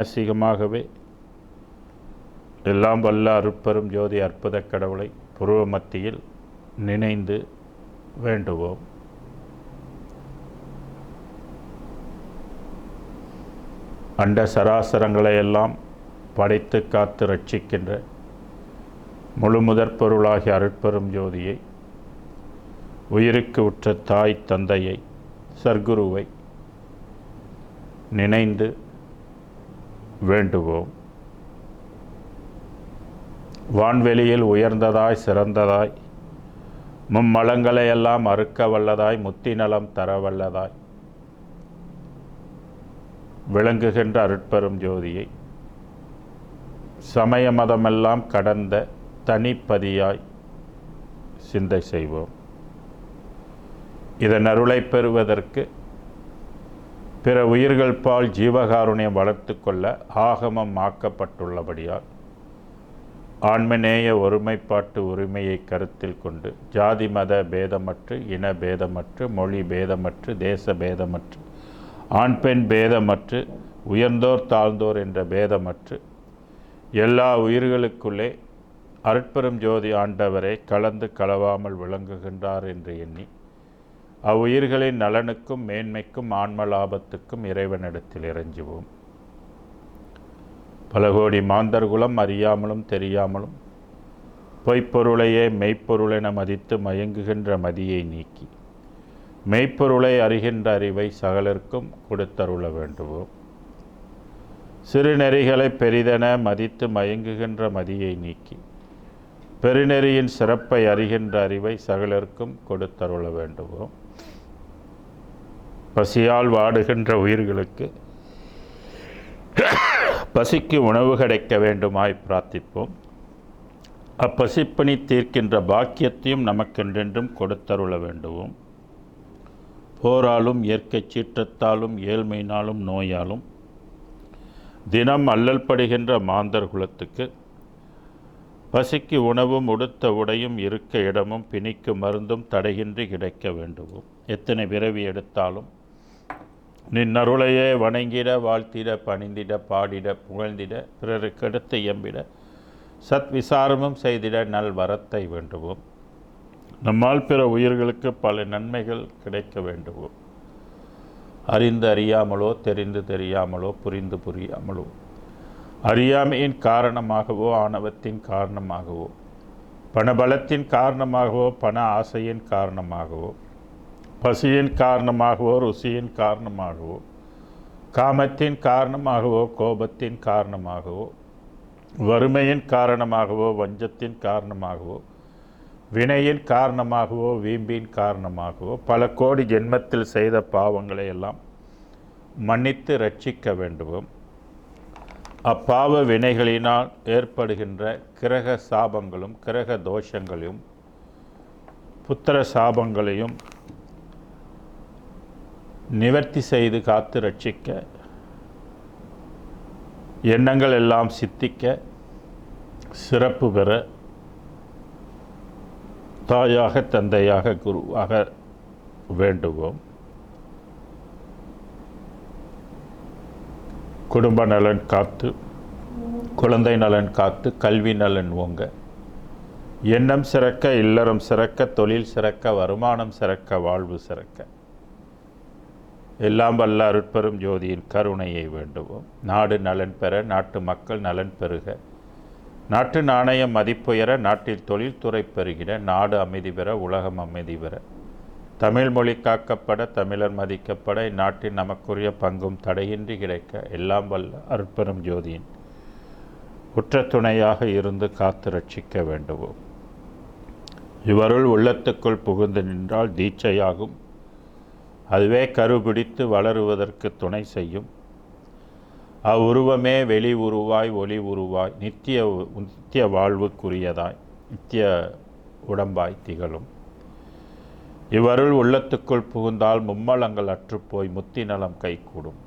மானசீகமாகவே எல்லாம் வல்ல அருட்பெரும் ஜோதி அற்புத கடவுளை புருவ மத்தியில் நினைந்து வேண்டுவோம். அண்ட சராசரங்களை எல்லாம் படைத்து காத்து ரட்சிக்கின்ற முழுமுதற் பொருளாகிய அருட்பெரும் ஜோதியை, உயிருக்கு உற்ற தாய் தந்தையை, சர்க்குருவை நினைந்து வேண்டுவோம். வான்வெளியில் உயர்ந்ததாய் சிறந்ததாய் மும்மலங்களையெல்லாம் அறுக்க வல்லதாய் முத்தி நலம் தர வல்லதாய் விளங்குகின்ற அருட்பெரும் ஜோதியை சமய மதமெல்லாம் கடந்த தனிப்பதியாய் சிந்தை செய்வோம். இதன் அருளை பெறுவதற்கு பிற உயிர்கள் பால் ஜீவகாருண்யம் வளர்த்து கொள்ள ஆகமம் ஆக்கப்பட்டுள்ளபடியால் ஆன்மநேய ஒருமைப்பாட்டு உரிமையை கருத்தில் கொண்டு ஜாதி மத பேதமற்று, இன பேதமற்று, மொழி பேதமற்று, தேச பேதமற்று, ஆண் பெண் பேதமற்று, உயர்ந்தோர் தாழ்ந்தோர் என்ற பேதமற்று எல்லா உயிர்களுக்குள்ளே அருட்பெரும் ஜோதி ஆண்டவரை கலந்து கலவாமல் விளங்குகின்றார் என்று எண்ணி அவ்வுயிர்களின் நலனுக்கும் மேன்மைக்கும் ஆன்ம லாபத்துக்கும் இறைவனிடத்தில் இறைஞ்சுவோம். பல கோடி மாந்தர்குலம் அறியாமலும் தெரியாமலும் பொய்ப்பொருளையே மெய்ப்பொருளென மதித்து மயங்குகின்ற மதியை நீக்கி மெய்ப்பொருளை அறிகின்ற அறிவை சகலர்க்கும் கொடுத்தருள வேண்டுவோம். சிறுநெறிகளை பெரிதென மதித்து மயங்குகின்ற மதியை நீக்கி பெருநெறியின் சிறப்பை அறிகின்ற அறிவை சகலர்க்கும் கொடுத்தருள வேண்டுவோம். பசியால் வாடுகின்ற உயிர்களுக்கு பசிக்கு உணவு கிடைக்க வேண்டுமாய் பிரார்த்திப்போம். அப்பசிப்பணி தீர்க்கின்ற பாக்கியத்தையும் நமக்கென்றென்றும் கொடுத்தருள வேண்டுவோம். போராலும் இயற்கை சீற்றத்தாலும் ஏழ்மையினாலும் நோயாலும் தினம் அல்லல் படுகின்ற மாந்தர் குலத்துக்கு பசிக்கு உணவும் உடுத்த உடையும் இருக்க இடமும் பிணிக்கு மருந்தும் தடையின்றி கிடைக்க வேண்டுவோம். எத்தனை பிறவி எடுத்தாலும் நின் அருளையே வணங்கிட, வாழ்த்திட, பணிந்திட, பாடிட, புகழ்ந்திட, பிறருக்கு எடுத்து எம்பிட, சத் விசாரமும் செய்திட நல் வரத்தை வேண்டுவோம். நம்மால் பிற உயிர்களுக்கு பல நன்மைகள் கிடைக்க வேண்டுவோம். அறிந்து அறியாமலோ, தெரிந்து தெரியாமலோ, புரிந்து புரியாமலோ, அறியாமையின் காரணமாகவோ, ஆணவத்தின் காரணமாகவோ, பணபலத்தின் காரணமாகவோ, பண ஆசையின் காரணமாகவோ, பசியின் காரணமாகவோ, ருசியின் காரணமாகவோ, காமத்தின் காரணமாகவோ, கோபத்தின் காரணமாகவோ, வறுமையின் காரணமாகவோ, வஞ்சத்தின் காரணமாகவோ, வினையின் காரணமாகவோ, வீம்பின் காரணமாகவோ பல கோடி ஜென்மத்தில் செய்த பாவங்களை எல்லாம் மன்னித்து ரட்சிக்க வேண்டுவோம். அப்பாவ வினைகளினால் ஏற்படுகின்ற கிரக சாபங்களும் கிரக தோஷங்களையும் புத்திர சாபங்களையும் நிவர்த்தி செய்து காத்து ரட்சிக்க, எண்ணங்கள் எல்லாம் சித்திக்க, சிறப்பு பெற தாயாக தந்தையாக குருவாக வேண்டுவோம். குடும்ப நலன் காத்து, குழந்தை நலன் காத்து, கல்வி நலன் ஓங்க, எண்ணம் சிறக்க, இல்லறம் சிறக்க, தொழில் சிறக்க, வருமானம் சிறக்க, வாழ்வு சிறக்க எல்லாம் வல்ல அருட்பெரும் ஜோதியின் கருணையை வேண்டுவோம். நாடு நலன் பெற, நாட்டு மக்கள் நலன் பெறுக, நாட்டு நாணயம் மதிப்புயர, நாட்டில் தொழில்துறை பெறுகிற, நாடு அமைதி பெற, உலகம் அமைதி பெற, தமிழ் மொழி காக்கப்பட, தமிழர் மதிக்கப்பட, இந்நாட்டில் நமக்குரிய பங்கும் தடையின்றி கிடைக்க எல்லாம் வல்ல அருட்பெரும் ஜோதியின் உற்ற துணையாக இருந்து காத்து ரட்சிக்க வேண்டுவோம். இவருள் உள்ளத்துக்குள் புகுந்து நின்றால் தீட்சையாகும். அதுவே கருபிடித்து வளருவதற்கு துணை செய்யும். அவ்வுருவமே வெளி உருவாய், ஒளி உருவாய், நித்திய வாழ்வுக்குரியதாய், நித்திய உடம்பாய் திகழும். இவருள் உள்ளத்துக்குள் புகுந்தால் மும்மலங்கள் அற்றுப்போய் முத்தி நலம் கைகூடும்.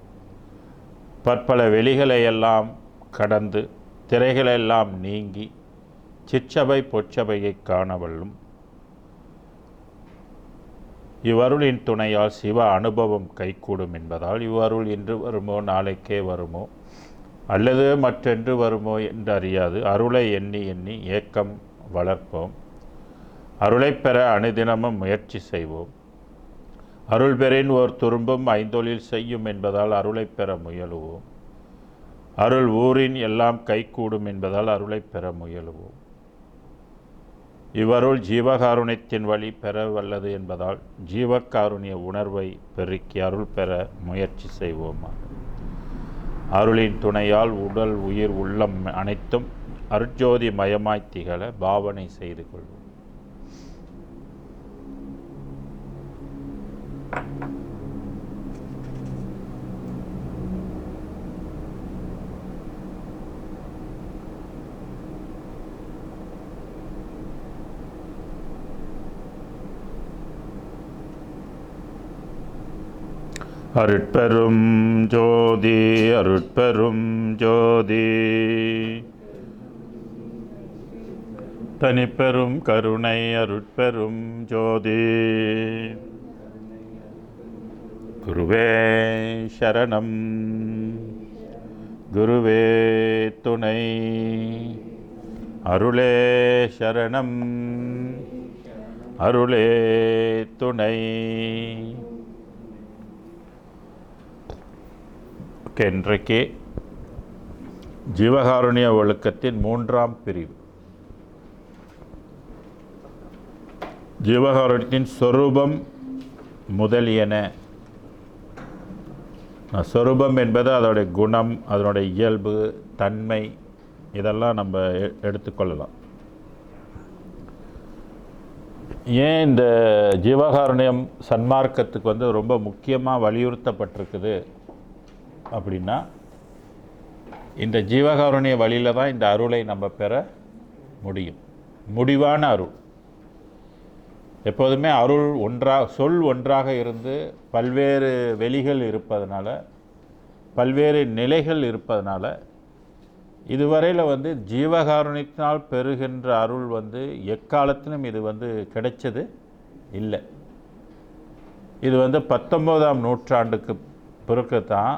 பற்பல வெளிகளையெல்லாம் கடந்து திரைகளெல்லாம் நீங்கி சிற்றபை பொற்சபையை காணவல்லும். இவ்வருளின் துணையால் சிவ அனுபவம் கைகூடும் என்பதால் இவ்வருள் இன்று வருமோ நாளைக்கே வருமோ அல்லது மற்றென்று வருமோ என்று அறியாது அருளை எண்ணி எண்ணி ஏக்கம் வளர்ப்போம். அருளை பெற அனுதினமும் முயற்சி செய்வோம். அருள் பெறின் ஓர் துரும்பும் ஐந்தொழில் செய்யும் என்பதால் அருளை பெற முயலுவோம். அருள் ஊரின் எல்லாம் கைகூடும் என்பதால் அருளை பெற முயலுவோம். இவ்வருள் ஜீவகாருண்யத்தின் வழி பெற வல்லது என்பதால் ஜீவகாருண்ய உணர்வை பெருக்கி அருள் பெற முயற்சி செய்வோமா. அருளின் துணையால் உடல் உயிர் உள்ளம் அனைத்தும் அருட்ஜோதி மயமாய் திகழ பாவனை செய்து கொள்வோம். அருட்பெரும் ஜோதி அருட்பெரும் ஜோதி தனிப்பெரும் கருணை அருட்பெரும் ஜோதி. குருவே சரணம், குருவே துணை, அருளே சரணம், அருளே துணை. இன்றைக்கு ஜீவகாருண்ய ஒழுக்கத்தின் 3ஆம் பிரிவு. ஜீவகாருண்யத்தின் சொரூபம் முதலியன. சொரூபம் என்பது அதோடைய குணம், அதனுடைய இயல்பு, தன்மை, இதெல்லாம் நம்ம எடுத்துக்கொள்ளலாம். ஏன் இந்த ஜீவகாருண்யம் சன்மார்க்கத்துக்கு ரொம்ப முக்கியமாக வலியுறுத்தப்பட்டிருக்குது அப்படின்னா, இந்த ஜீவகாருண்ய வழியில் தான் இந்த அருளை நம்ம பெற முடியும். முடிவான அருள். எப்போதுமே அருள் சொல் ஒன்றாக இருந்து பல்வேறு வெளிகள் இருப்பதனால, பல்வேறு நிலைகள் இருப்பதனால, இதுவரையில் ஜீவகாருண்யத்தினால் பெறுகின்ற அருள் எக்காலத்திலும் இது கிடைச்சது இல்லை. இது 19ஆம் நூற்றாண்டுக்கு பிறகு தான்,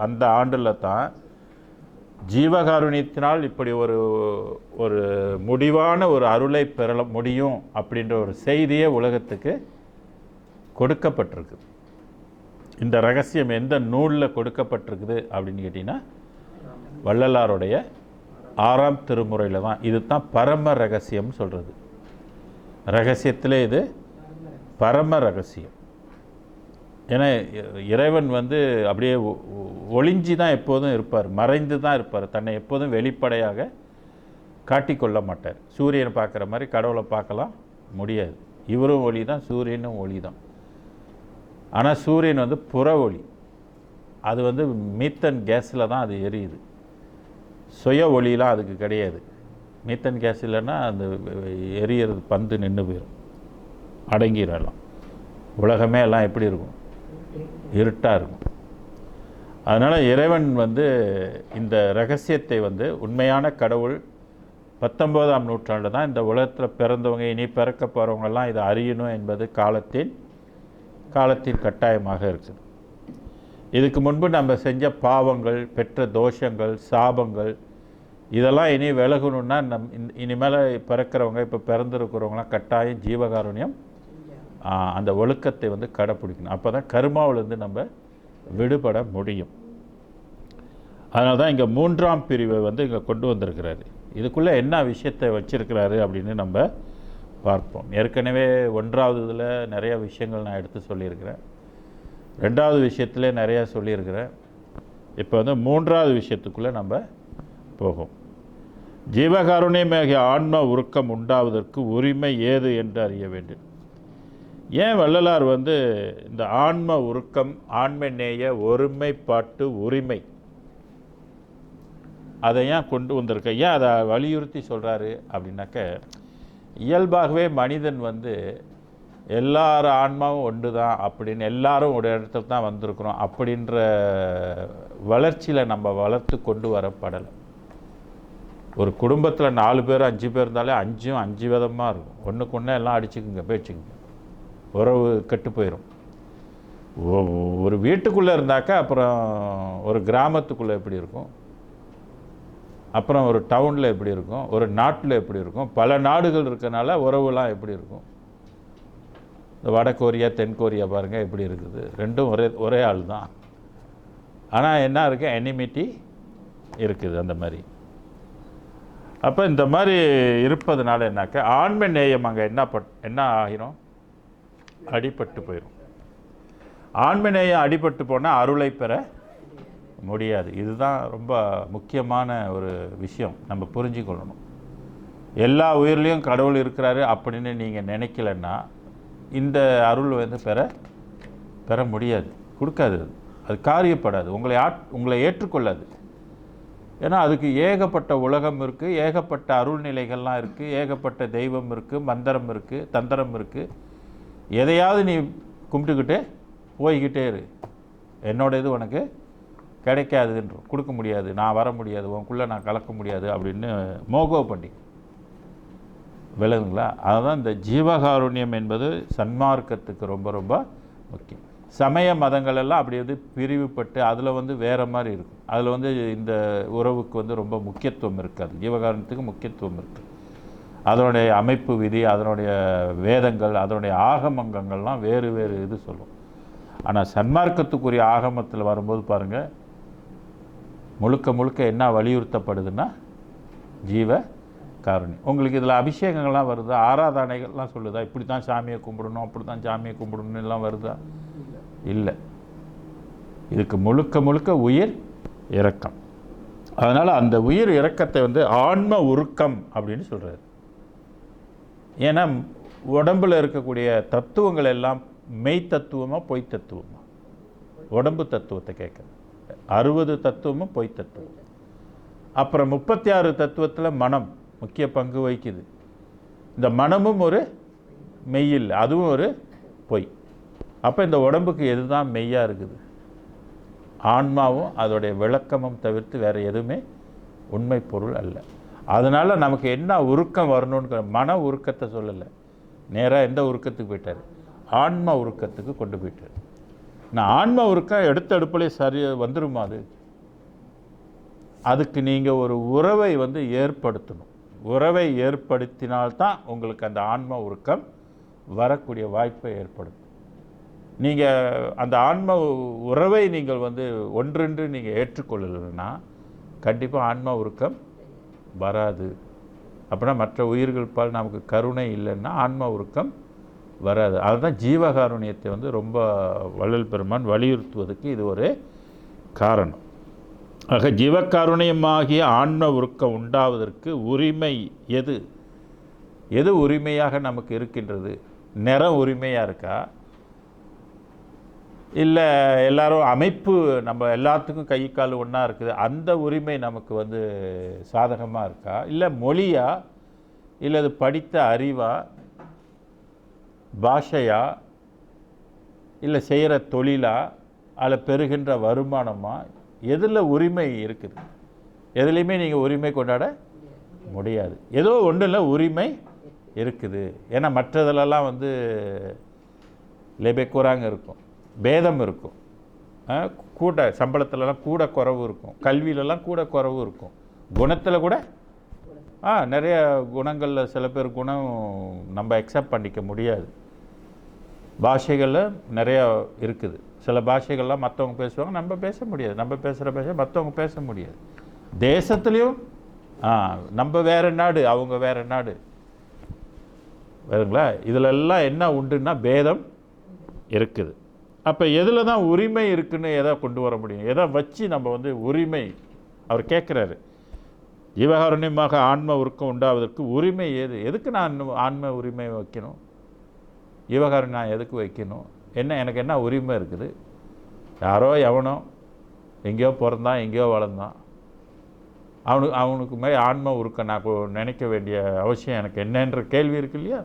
அந்த ஆண்டில் தான் ஜீவகாருண்யத்தினால் இப்படி ஒரு முடிவான ஒரு அருளை பெற முடியும் அப்படின்ற ஒரு செய்தியே உலகத்துக்கு கொடுக்கப்பட்டிருக்கு. இந்த ரகசியம் எந்த நூலில் கொடுக்கப்பட்டிருக்குது அப்படின்னு கேட்டிங்கன்னா, வள்ளலாருடைய 6ஆம் திருமுறையில் தான். இது தான் பரம ரகசியம்னு சொல்கிறது. ரகசியத்திலே இது பரம ரகசியம். ஏன்னா இறைவன் அப்படியே ஒளிஞ்சி தான் எப்போதும் இருப்பார், மறைந்து தான் இருப்பார். தன்னை எப்போதும் வெளிப்படையாக காட்டிக்கொள்ள மாட்டார். சூரியனை பார்க்குற மாதிரி கடவுளை பார்க்கலாம் முடியாது. இவரும் ஒளி தான், சூரியனும் ஒளி தான். ஆனால் சூரியன் புற ஒளி. அது மீத்தன் கேஸில் தான் அது எரியுது. சுய ஒளியெலாம் அதுக்கு கிடையாது. மீத்தன் கேஸ் இல்லைன்னா அந்த எரியறது பந்து நின்று போயிடும், அடங்கிடலாம். உலகமே எல்லாம் எப்படி இருக்கும்? இருட்டாக இருக்கும். அதனால் இறைவன் இந்த ரகசியத்தை உண்மையான கடவுள் 19ஆம் நூற்றாண்டு தான் இந்த உலகத்தில் பிறந்தவங்க, இனி பிறக்க போகிறவங்கெல்லாம் இதை அறியணும் என்பது காலத்தின் கட்டாயமாக இருக்குது. இதுக்கு முன்பு நம்ம செஞ்ச பாவங்கள், பெற்ற தோஷங்கள், சாபங்கள், இதெல்லாம் இனி விலகணுன்னா இனிமேல் பிறக்கிறவங்க, இப்போ பிறந்திருக்கிறவங்களாம் கட்டாயம் ஜீவகாருண்யம் அந்த ஒழுக்கத்தை கடைப்பிடிக்கணும். அப்போ தான் கர்மாவிலேருந்து நம்ம விடுபட முடியும். அதனால தான் இங்கே 3ஆம் பிரிவை இங்கே கொண்டு வந்திருக்கிறாரு. இதுக்குள்ளே என்ன விஷயத்தை வச்சிருக்கிறாரு அப்படின்னு நம்ம பார்ப்போம். ஏற்கனவே 1ஆவது இதில் நிறைய விஷயங்கள் நான் எடுத்து சொல்லியிருக்கிறேன். 2ஆவது விஷயத்திலே நிறையா சொல்லியிருக்கிறேன். இப்போ 3ஆவது விஷயத்துக்குள்ளே நம்ம போகும். ஜீவகாருண்யமாகிய ஆன்ம உருக்கம் உண்டாவதற்கு உரிமை ஏது என்று அறிய வேண்டும். ஏன் வள்ளலார் இந்த ஆன்ம உருக்கம், ஆன்ம நேய ஒருமைப்பாட்டு உரிமை, அதை ஏன் கொண்டு வந்திருக்க, ஏன் அதை வலியுறுத்தி சொல்கிறாரு அப்படின்னாக்க, இயல்பாகவே மனிதன் எல்லார் ஆன்மாவும் ஒன்று தான் அப்படின்னு, எல்லாரும் ஒரு இடத்துல தான் வந்திருக்கிறோம் அப்படின்ற வளர்ச்சியில் நம்ம வளர்த்து கொண்டு வரப்படலை. ஒரு குடும்பத்தில் 4 பேர் 5 பேர் இருந்தாலே 5ம் 5 விதமாக இருக்கும். ஒன்றுக்கு ஒன்று எல்லாம் அடிச்சுக்குங்க, பேச்சுக்குங்க, உறவு கெட்டு போயிடும். ஒரு வீட்டுக்குள்ளே இருந்தாக்கா அப்புறம் ஒரு கிராமத்துக்குள்ளே எப்படி இருக்கும், அப்புறம் ஒரு டவுனில் எப்படி இருக்கும், ஒரு நாட்டில் எப்படி இருக்கும், பல நாடுகள் இருக்கனால உறவுலாம் எப்படி இருக்கும். இந்த வட கொரியா தென் கொரியா பாருங்கள் எப்படி இருக்குது, ரெண்டும் ஒரே ஆள் தான். ஆனால் என்ன இருக்குது, எனிமிட்டி இருக்குது அந்த மாதிரி. அப்போ இந்த மாதிரி இருப்பதுனால என்னாக்க ஆண்மை நேயம் அங்கே என்ன ஆகிரும், அடிபட்டு போயிடும். ஆண்மை நேயம் அடிபட்டு போனால் அருளை பெற முடியாது. இதுதான் ரொம்ப முக்கியமான ஒரு விஷயம், நம்ம புரிஞ்சுக்கொள்ளணும். எல்லா உயிர்லேயும் கடவுள் இருக்கிறாரு அப்படின்னு நீங்கள் நினைக்கலன்னா இந்த அருள் வந்து பெற முடியாது, கொடுக்காது, அது காரியப்படாது, உங்களை ஏற்றுக்கொள்ளாது. ஏன்னா அதுக்கு ஏகப்பட்ட உலகம் இருக்குது, ஏகப்பட்ட அருள்நிலைகள்லாம் இருக்குது, ஏகப்பட்ட தெய்வம் இருக்குது, மந்திரம் இருக்குது, தந்திரம் இருக்குது. எதையாவது நீ கும்பிட்டுக்கிட்டே போய்கிட்டே இரு, என்னோட இது உனக்கு கிடைக்காதுன்ற, கொடுக்க முடியாது, நான் வர முடியாது, உனக்குள்ளே நான் கலக்க முடியாது அப்படின்னு மோகோ பண்ணி விலகுங்களா. அதுதான் இந்த ஜீவகாருண்யம் என்பது சன்மார்க்கத்துக்கு ரொம்ப ரொம்ப முக்கியம். சமய மதங்கள் எல்லாம் அப்படி வந்து பிரிவுபட்டு அதில் வந்து வேறு மாதிரி இருக்கும். அதில் வந்து இந்த உறவுக்கு வந்து ரொம்ப முக்கியத்துவம் இருக்காது, ஜீவகாருண்யத்துக்கு முக்கியத்துவம் இருக்குது. அதனுடைய அமைப்பு விதி, அதனுடைய வேதங்கள், அதனுடைய ஆகமங்கள்லாம் வேறு வேறு இது சொல்லும். ஆனால் சன்மார்க்கத்துக்குரிய ஆகமத்தில் வரும்போது பாருங்கள், முழுக்க முழுக்க என்ன வலியுறுத்தப்படுதுன்னா ஜீவ காருண்யம். உங்களுக்கு இதில் அபிஷேகங்கள்லாம் வருதா, ஆராதனைகள்லாம் சொல்லுதா, இப்படி தான் சாமியை கும்பிடணும், அப்படி தான் சாமியை கும்பிடணும் எல்லாம் வருதா? இல்லை. இதுக்கு முழுக்க முழுக்க உயிர் இரக்கம். அதனால் அந்த உயிர் இரக்கத்தை வந்து ஆன்ம உருக்கம் அப்படின்னு சொல்கிறார். ஏன்னா உடம்பில் இருக்கக்கூடிய தத்துவங்கள் எல்லாம் மெய் தத்துவமா பொய் தத்துவமா? உடம்பு தத்துவத்தை கேட்க 60 தத்துவமும் பொய் தத்துவம். அப்புறம் 36 தத்துவத்தில் மனம் முக்கிய பங்கு வகிக்குது. இந்த மனமும் ஒரு மெய்யில், அதுவும் ஒரு பொய். அப்போ இந்த உடம்புக்கு எது தான் மெய்யாக இருக்குது? ஆன்மாவும் அதோடைய விளக்கமும் தவிர்த்து வேறு எதுவுமே உண்மை பொருள் அல்ல. அதனால் நமக்கு என்ன உருக்கம் வரணும்னு மன உருக்கத்தை சொல்லலை, நேராக எந்த உருக்கத்துக்கு போயிட்டார், ஆன்ம உருக்கத்துக்கு கொண்டு போயிட்டார். நான் ஆன்ம உருக்கம் எடுத்த அடுப்பிலே வந்துருமா? அதுக்கு நீங்கள் ஒரு உறவை வந்து ஏற்படுத்தணும். உறவை ஏற்படுத்தினால்தான் உங்களுக்கு அந்த ஆன்ம உருக்கம் வரக்கூடிய வாய்ப்பை ஏற்படுத்தும். நீங்கள் அந்த ஆன்ம உறவை நீங்கள் வந்து ஒன்றென்று நீங்கள் ஏற்றுக்கொள்ளலைன்னா கண்டிப்பாக ஆன்ம உருக்கம் வராது. அப்படின்னா மற்ற உயிர்கள் பால் நமக்கு கருணை இல்லைன்னா ஆன்ம உருக்கம் வராது. அதுதான் ஜீவகாருண்யத்தை வந்து ரொம்ப வள்ளல் பெருமான் வலியுறுத்துவதற்கு இது ஒரு காரணம். ஆக ஜீவகாருண்யமாகிய ஆன்ம உருக்கம் உண்டாவதற்கு உரிமை எது உரிமையாக நமக்கு இருக்கின்றது? நிறம் உரிமையாக இருக்கா, இல்லை எல்லாரும் அமைப்பு நம்ம எல்லாத்துக்கும் கை கால் ஒன்றா இருக்குது அந்த உரிமை நமக்கு வந்து சாதகமாக இருக்கா, இல்லை மொழியா, இல்லை அது படித்த அறிவா, பாஷையா, இல்லை செய்கிற தொழிலா, அதில் பெறுகின்ற வருமானமா, எதில் உரிமை இருக்குது? எதுலேயுமே நீங்கள் உரிமை கொண்டாட முடியாது. ஏதோ ஒன்றில் உரிமை இருக்குது. ஏன்னா மற்றதிலெல்லாம் வந்து லெபெக்குறாங்க இருக்கும், பேதம் இருக்கும், கூட சம்பளத்துலலாம் கூட குறைவு இருக்கும், கல்வியிலலாம் கூட குறைவு இருக்கும், குணத்தில் கூட நிறைய குணங்களில் சில பேர் குணம் நம்ம அக்செப்ட் பண்ணிக்க முடியாது. பாஷைகளில் நிறையா இருக்குது. சில பாஷைகள்லாம் மற்றவங்க பேசுவாங்க, நம்ம பேச முடியாது. நம்ம பேசுகிற பாஷை மற்றவங்க பேச முடியாது. தேசத்துலேயும் நம்ம வேறு நாடு, அவங்க வேறு நாடு, வேறுங்களா? இதிலெல்லாம் என்ன உண்டுன்னா பேதம் இருக்குது. அப்போ எதில் தான் உரிமை இருக்குன்னு எதை கொண்டு வர முடியும்? எதை வச்சு நம்ம வந்து உரிமை அவர் கேட்குறாரு. ஜீவகாருண்யமாக ஆன்ம உருக்கம் உண்டாவதற்கு உரிமை எதுக்கு நான் ஆன்ம உரிமை வைக்கணும்? ஜீவகாருண்யம் நான் எதுக்கு வைக்கணும்? எனக்கு என்ன உரிமை இருக்குது? யாரோ எவனோ எங்கேயோ பிறந்தான், எங்கேயோ வளர்ந்தான், அவனுக்கு மேலே ஆன்ம உருக்கம் நான் நினைக்க வேண்டிய அவசியம் எனக்கு என்னன்ற கேள்வி இருக்கு இல்லையா?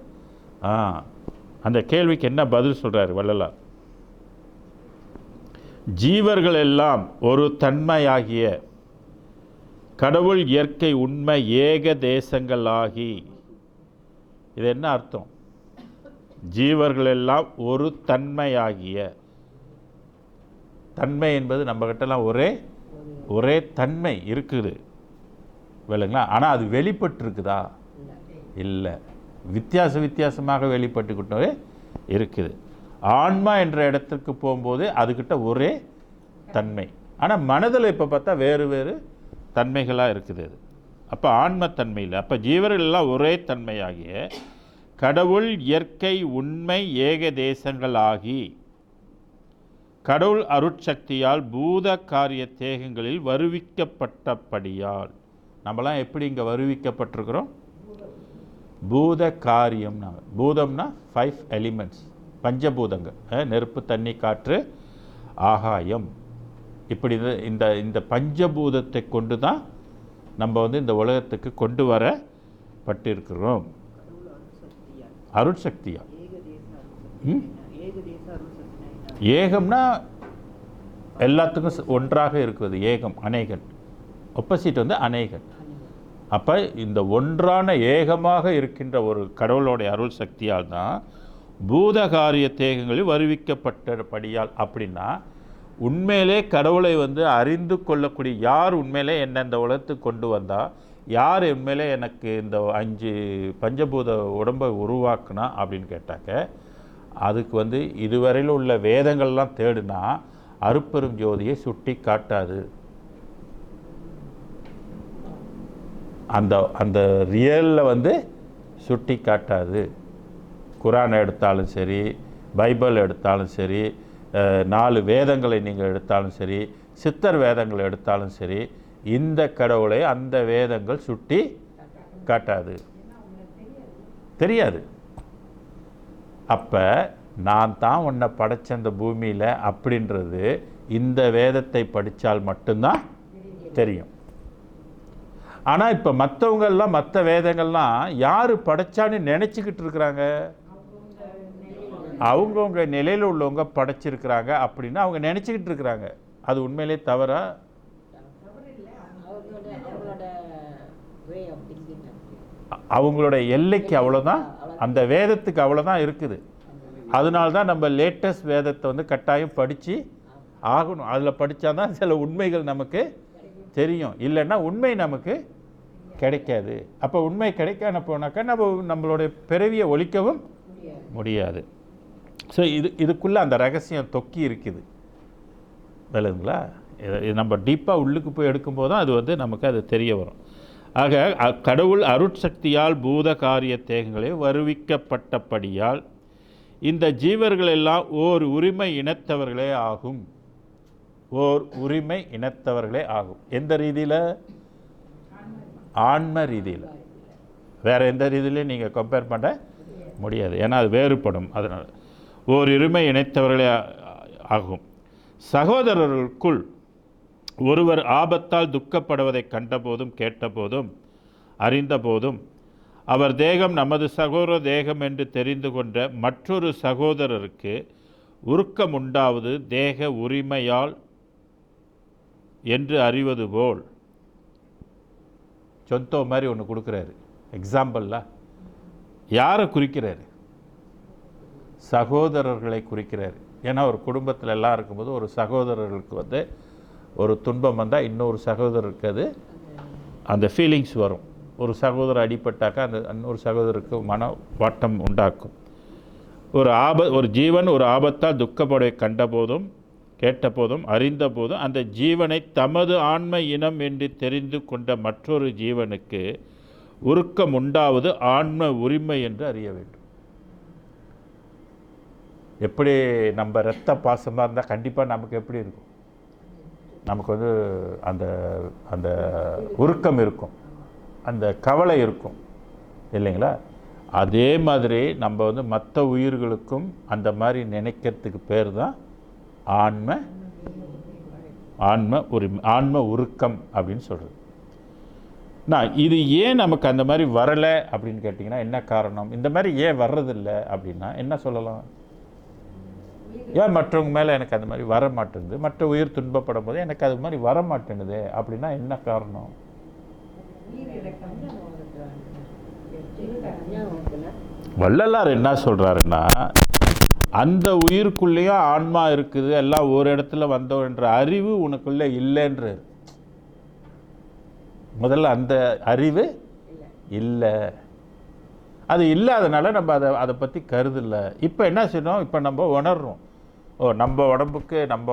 அந்த கேள்விக்கு என்ன பதில் சொல்கிறார் வள்ளலார்? ஜீவர்கள் எல்லாம் ஒரு தன்மையாகிய கடவுள் இயற்கை உண்மை ஏக தேசங்கள் ஆகி. இது என்ன அர்த்தம்? ஜீவர்கள் எல்லாம் ஒரு தன்மையாகிய, தன்மை என்பது நம்மக்கிட்டலாம் ஒரே தன்மை இருக்குது இல்லைங்களா? ஆனால் அது வெளிப்பட்டுருக்குதா? இல்லை, வித்தியாசமாக வெளிப்பட்டுக்கிட்டே இருக்குது. ஆன்மா என்ற இடத்துக்கு போகும்போது அதுக்கிட்ட ஒரே தன்மை. ஆனால் மனதில் இப்போ பார்த்தா வேறு தன்மைகளாக இருக்குது. அது அப்போ ஆன்மத்தன்மை இல்லை. அப்போ ஜீவர்கள் எல்லாம் ஒரே தன்மையாகிய கடவுள் இயற்கை உண்மை ஏக தேசங்கள் ஆகி கடவுள் அருட்சக்தியால் பூத காரிய தேகங்களில் வருவிக்கப்பட்டபடியால். நம்மளாம் எப்படி இங்கே வருவிக்கப்பட்டிருக்கிறோம்? பூத காரியம்னா, பூதம்னா 5 எலிமெண்ட்ஸ், பஞ்சபூதங்கள், நெருப்பு, தண்ணி, காற்று, ஆகாயம். இப்படி இந்த பஞ்சபூதத்தை கொண்டு தான் நம்ம இந்த உலகத்துக்கு கொண்டு வரப்பட்டிருக்கிறோம். அருட்சக்தியா? ஏகம்னா எல்லாத்துக்கும் ஒன்றாக இருக்குது. ஏகம் அநேகன், ஒப்போசிட் அநேகன். அப்போ இந்த ஒன்றான ஏகமாக இருக்கின்ற ஒரு கடவுளுடைய அருள் சக்தியால் தான் பூதகாரிய தேகங்களில் வருவிக்கப்பட்டபடியால். அப்படின்னா உண்மையிலே கடவுளை அறிந்து கொள்ளக்கூடிய யார் உண்மையிலே என்ன இந்த உலகத்துக்கு கொண்டு வந்தால், யார் உண்மையிலே எனக்கு இந்த 5 பஞ்சபூத உடம்பை உருவாக்குனா அப்படின்னு கேட்டாக்க, அதுக்கு இதுவரையில் உள்ள வேதங்கள்லாம் தேடுனா அருட்பெரும் ஜோதியை சுட்டி காட்டாது. அந்த ரியலில் சுட்டி காட்டாது. குரானை எடுத்தாலும் சரி, பைபிள் எடுத்தாலும் சரி, 4 வேதங்களை நீங்கள் எடுத்தாலும் சரி, சித்தர் வேதங்களை எடுத்தாலும் சரி, இந்த கடவுளை அந்த வேதங்கள் சுட்டி காட்டாது, தெரியாது. அப்போ நான் தான் உன்னை படைச்ச இந்த பூமியில் அப்படின்றது இந்த வேதத்தை படித்தால் மட்டும்தான் தெரியும். ஆனால் இப்போ மற்றவங்கெல்லாம் மற்ற வேதங்கள்லாம் யார் படைச்சான்னு நினச்சிக்கிட்டு இருக்கிறாங்க. அவங்கவுங்க நிலையில் உள்ளவங்க படைச்சிருக்கிறாங்க அப்படின்னு அவங்க நினச்சிக்கிட்டு இருக்கிறாங்க. அது உண்மையிலே தவறா? அவங்களோட எல்லைக்கு அவ்வளோதான், அந்த வேதத்துக்கு அவ்வளோதான் இருக்குது. அதனால தான் நம்ம லேட்டஸ்ட் வேதத்தை கட்டாயம் படித்து ஆகணும். அதில் படித்தா தான் சில உண்மைகள் நமக்கு தெரியும். இல்லைன்னா உண்மை நமக்கு கிடைக்காது. அப்போ உண்மை கிடைக்காம போனாக்கா நம்மளுடைய பிறவியை ஒழிக்கவும் முடியாது. ஸோ இதுக்குள்ளே அந்த ரகசியம் தொக்கி இருக்குது. விளங்குங்களா? இது நம்ம டீப்பாக உள்ளுக்கு போய் எடுக்கும்போது தான் அது நமக்கு அது தெரிய வரும். ஆக கடவுள் அருட்சக்தியால் பூத காரிய தேகங்களே வருவிக்கப்பட்டபடியால் இந்த ஜீவர்கள் எல்லாம் ஓர் உரிமை இனத்தவர்களே ஆகும். ஓர் உரிமை இனத்தவர்களே ஆகும். எந்த ரீதியில்? ஆன்ம ரீதியில். வேறு எந்த ரீதியிலையும் நீங்கள் கம்பேர் பண்ண முடியாது. ஏன்னா அது வேறுபடும். அதனால் ஓர் உரிமை இணைத்தவர்களே ஆகும். சகோதரர்களுக்குள் ஒருவர் ஆபத்தால் துக்கப்படுவதை கண்டபோதும் கேட்டபோதும் அறிந்தபோதும் அவர் தேகம் நமது சகோதர தேகம் என்று தெரிந்து கொண்ட மற்றொரு சகோதரருக்கு உருக்கம் உண்டாவது தேக உரிமையால் என்று அறிவது போல். சொந்தோ மாதிரி ஒன்று கொடுக்குறாரு. எக்ஸாம்பிளில் யாரை குறிக்கிறாரு? சகோதரர்களை குறிக்கிறார். ஏன்னா ஒரு குடும்பத்தில் எல்லாம் இருக்கும்போது ஒரு சகோதரர்களுக்கு ஒரு துன்பம் வந்தால் இன்னொரு சகோதரருக்கு அது அந்த ஃபீலிங்ஸ் வரும். ஒரு சகோதரர் அடிபட்டாக்கா அந்த இன்னொரு சகோதரருக்கு மன வாட்டம் உண்டாக்கும். ஒரு ஜீவன் ஒரு ஆபத்தால் துக்கப்படுவதை கண்டபோதும் கேட்டபோதும் அறிந்தபோதும் அந்த ஜீவனை தமது ஆன்ம இனம் என்று தெரிந்து கொண்ட மற்றொரு ஜீவனுக்கு உருக்கம் உண்டாவது ஆன்ம உரிமை என்று அறிய வேண்டும். எப்படி நம்ம இரத்த பாசமாக இருந்தால் கண்டிப்பாக நமக்கு எப்படி இருக்கும்? நமக்கு அந்த அந்த உருக்கம் இருக்கும், அந்த கவலை இருக்கும் இல்லைங்களா? அதே மாதிரி நம்ம மற்ற உயிர்களுக்கும் அந்த மாதிரி நினைக்கிறதுக்கு பேர் தான் ஆன்ம உரிமை, ஆன்ம உருக்கம் அப்படின்னு சொல்கிறது. நான் இது ஏன் நமக்கு அந்த மாதிரி வரலை அப்படின்னு கேட்டிங்கன்னா என்ன காரணம்? இந்த மாதிரி ஏன் வர்றதில்லை அப்படின்னா என்ன சொல்லலாம்? ஏன் மற்றவங்க மேலே எனக்கு அந்த மாதிரி வர மாட்டேங்குது, மற்ற உயிர் துன்பப்படும் போது எனக்கு அது மாதிரி வர மாட்டேங்குது அப்படின்னா என்ன காரணம்? வள்ளலார் என்ன சொல்கிறாருன்னா, அந்த உயிருக்குள்ளேயும் ஆன்மா இருக்குது, எல்லாம் ஒரு இடத்துல வந்தோம் என்ற அறிவு உனக்குள்ளே இல்லைன்றார். முதல்ல அந்த அறிவு இல்லை. அது இல்லாதனால நம்ம அதை பற்றி கருதில்ல. இப்போ என்ன செய்யணும், இப்போ நம்ம உணர்றோம், ஓ நம்ம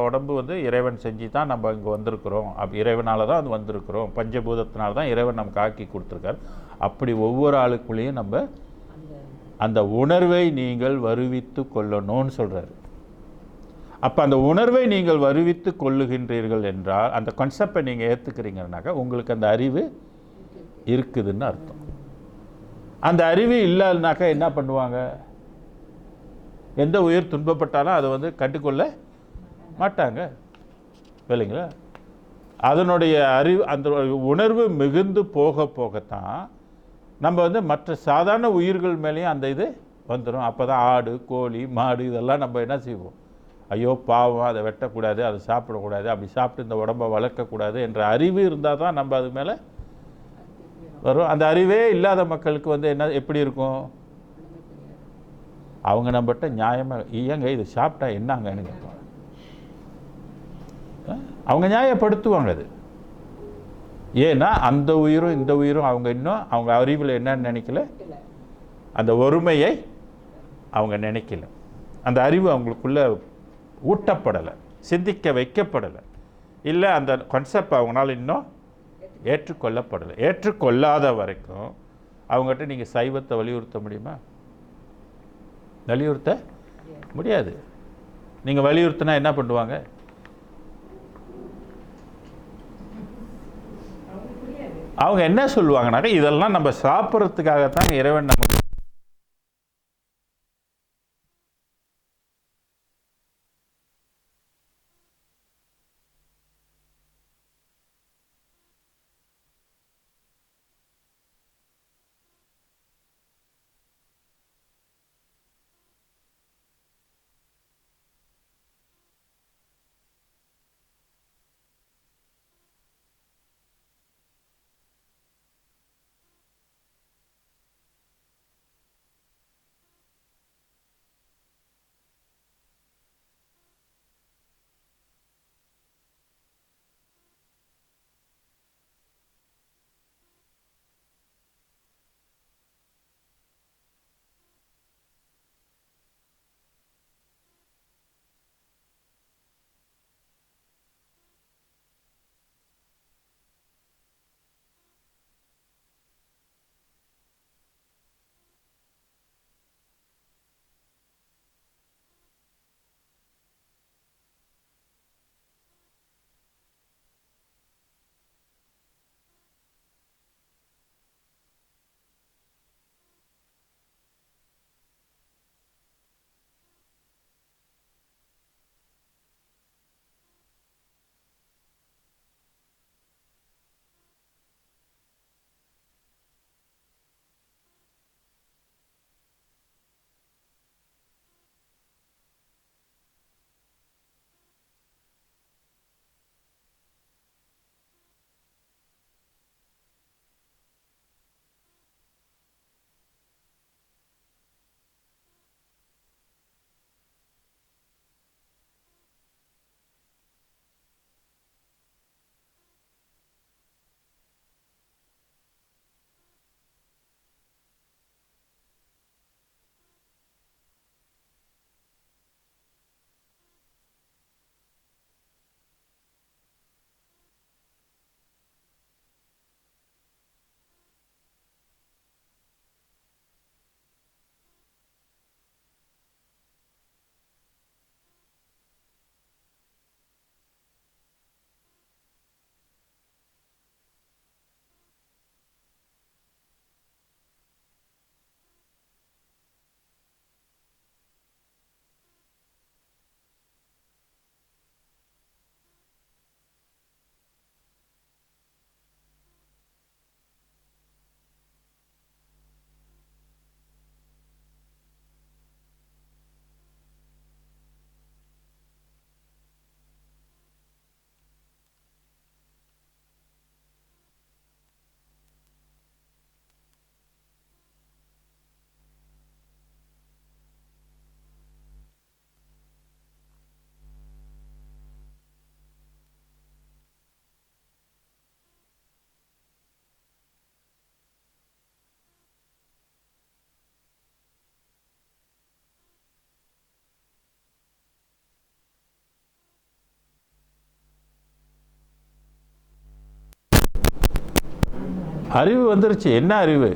உடம்பு வந்து இறைவன் செஞ்சு தான் நம்ம இங்கே வந்திருக்கிறோம், இறைவனால் தான் அது வந்திருக்கிறோம், பஞ்சபூதத்தினால தான் இறைவன் நமக்கு ஆக்கி கொடுத்துருக்காரு. அப்படி ஒவ்வொரு ஆளுக்குள்ளேயும் நம்ம அந்த உணர்வை நீங்கள் வருவித்து கொள்ளணும்னு சொல்கிறாரு. அப்போ அந்த உணர்வை நீங்கள் வருவித்து கொள்ளுகின்றீர்கள் என்றால், அந்த கான்செப்டை நீங்கள் ஏற்றுக்கிறீங்கன்னாக்கா உங்களுக்கு அந்த அறிவு இருக்குதுன்னு அர்த்தம். அந்த அறிவு இல்லாதனாக்கா என்ன பண்ணுவாங்க, எந்த உயிர் துன்பப்பட்டாலும் அதை வந்து கண்டுகொள்ள மாட்டாங்க, இல்லைங்களா? அதனுடைய அறிவு, அந்த உணர்வு மிகுந்து போக போகத்தான் நம்ம வந்து மற்ற சாதாரண உயிர்கள் மேலேயும் அந்த இது வந்துடும். அப்போ தான் ஆடு, கோழி, மாடு இதெல்லாம் நம்ம என்ன செய்வோம், ஐயோ பாவம், அதை வெட்டக்கூடாது, அதை சாப்பிடக்கூடாது, அப்படி சாப்பிட்டு இந்த உடம்பை வளர்க்கக்கூடாது என்ற அறிவு இருந்தால் தான் நம்ம அது மேலே வரும். அந்த அறிவே இல்லாத மக்களுக்கு வந்து என்ன எப்படி இருக்கும், அவங்க நம்மகிட்ட நியாயமாக ஏங்க இது சாப்பிட்டா என்னங்கன்னு கேட்பாங்க. அவங்க நியாயப்படுத்துவாங்க. அது ஏன்னா அந்த உயிரும் இந்த உயிரும் அவங்க இன்னும் அவங்க அறிவில் என்னன்னு நினைக்கல, அந்த ஒருமையை அவங்க நினைக்கல, அந்த அறிவு அவங்களுக்குள்ள ஊட்டப்படலை, சிந்திக்க வைக்கப்படலை, இல்லை அந்த கான்செப்ட் அவங்களால இன்னும் ஏற்றுக்கொள்ளப்படலை. ஏற்றுக்கொள்ளாத வரைக்கும் அவங்ககிட்ட நீங்கள் சைவத்தை வலியுறுத்த முடியுமா? வலியுறுத்த முடியாது. நீங்கள் வலியுறுத்தினா என்ன பண்ணுவாங்க, அவங்க என்ன சொல்லுவாங்கனாக்கா, இதெல்லாம் நம்ம சாப்பிட்றதுக்காகத்தான் இறைவன் நமக்கு அறிவு வந்துருச்சு. என்ன அறிவு?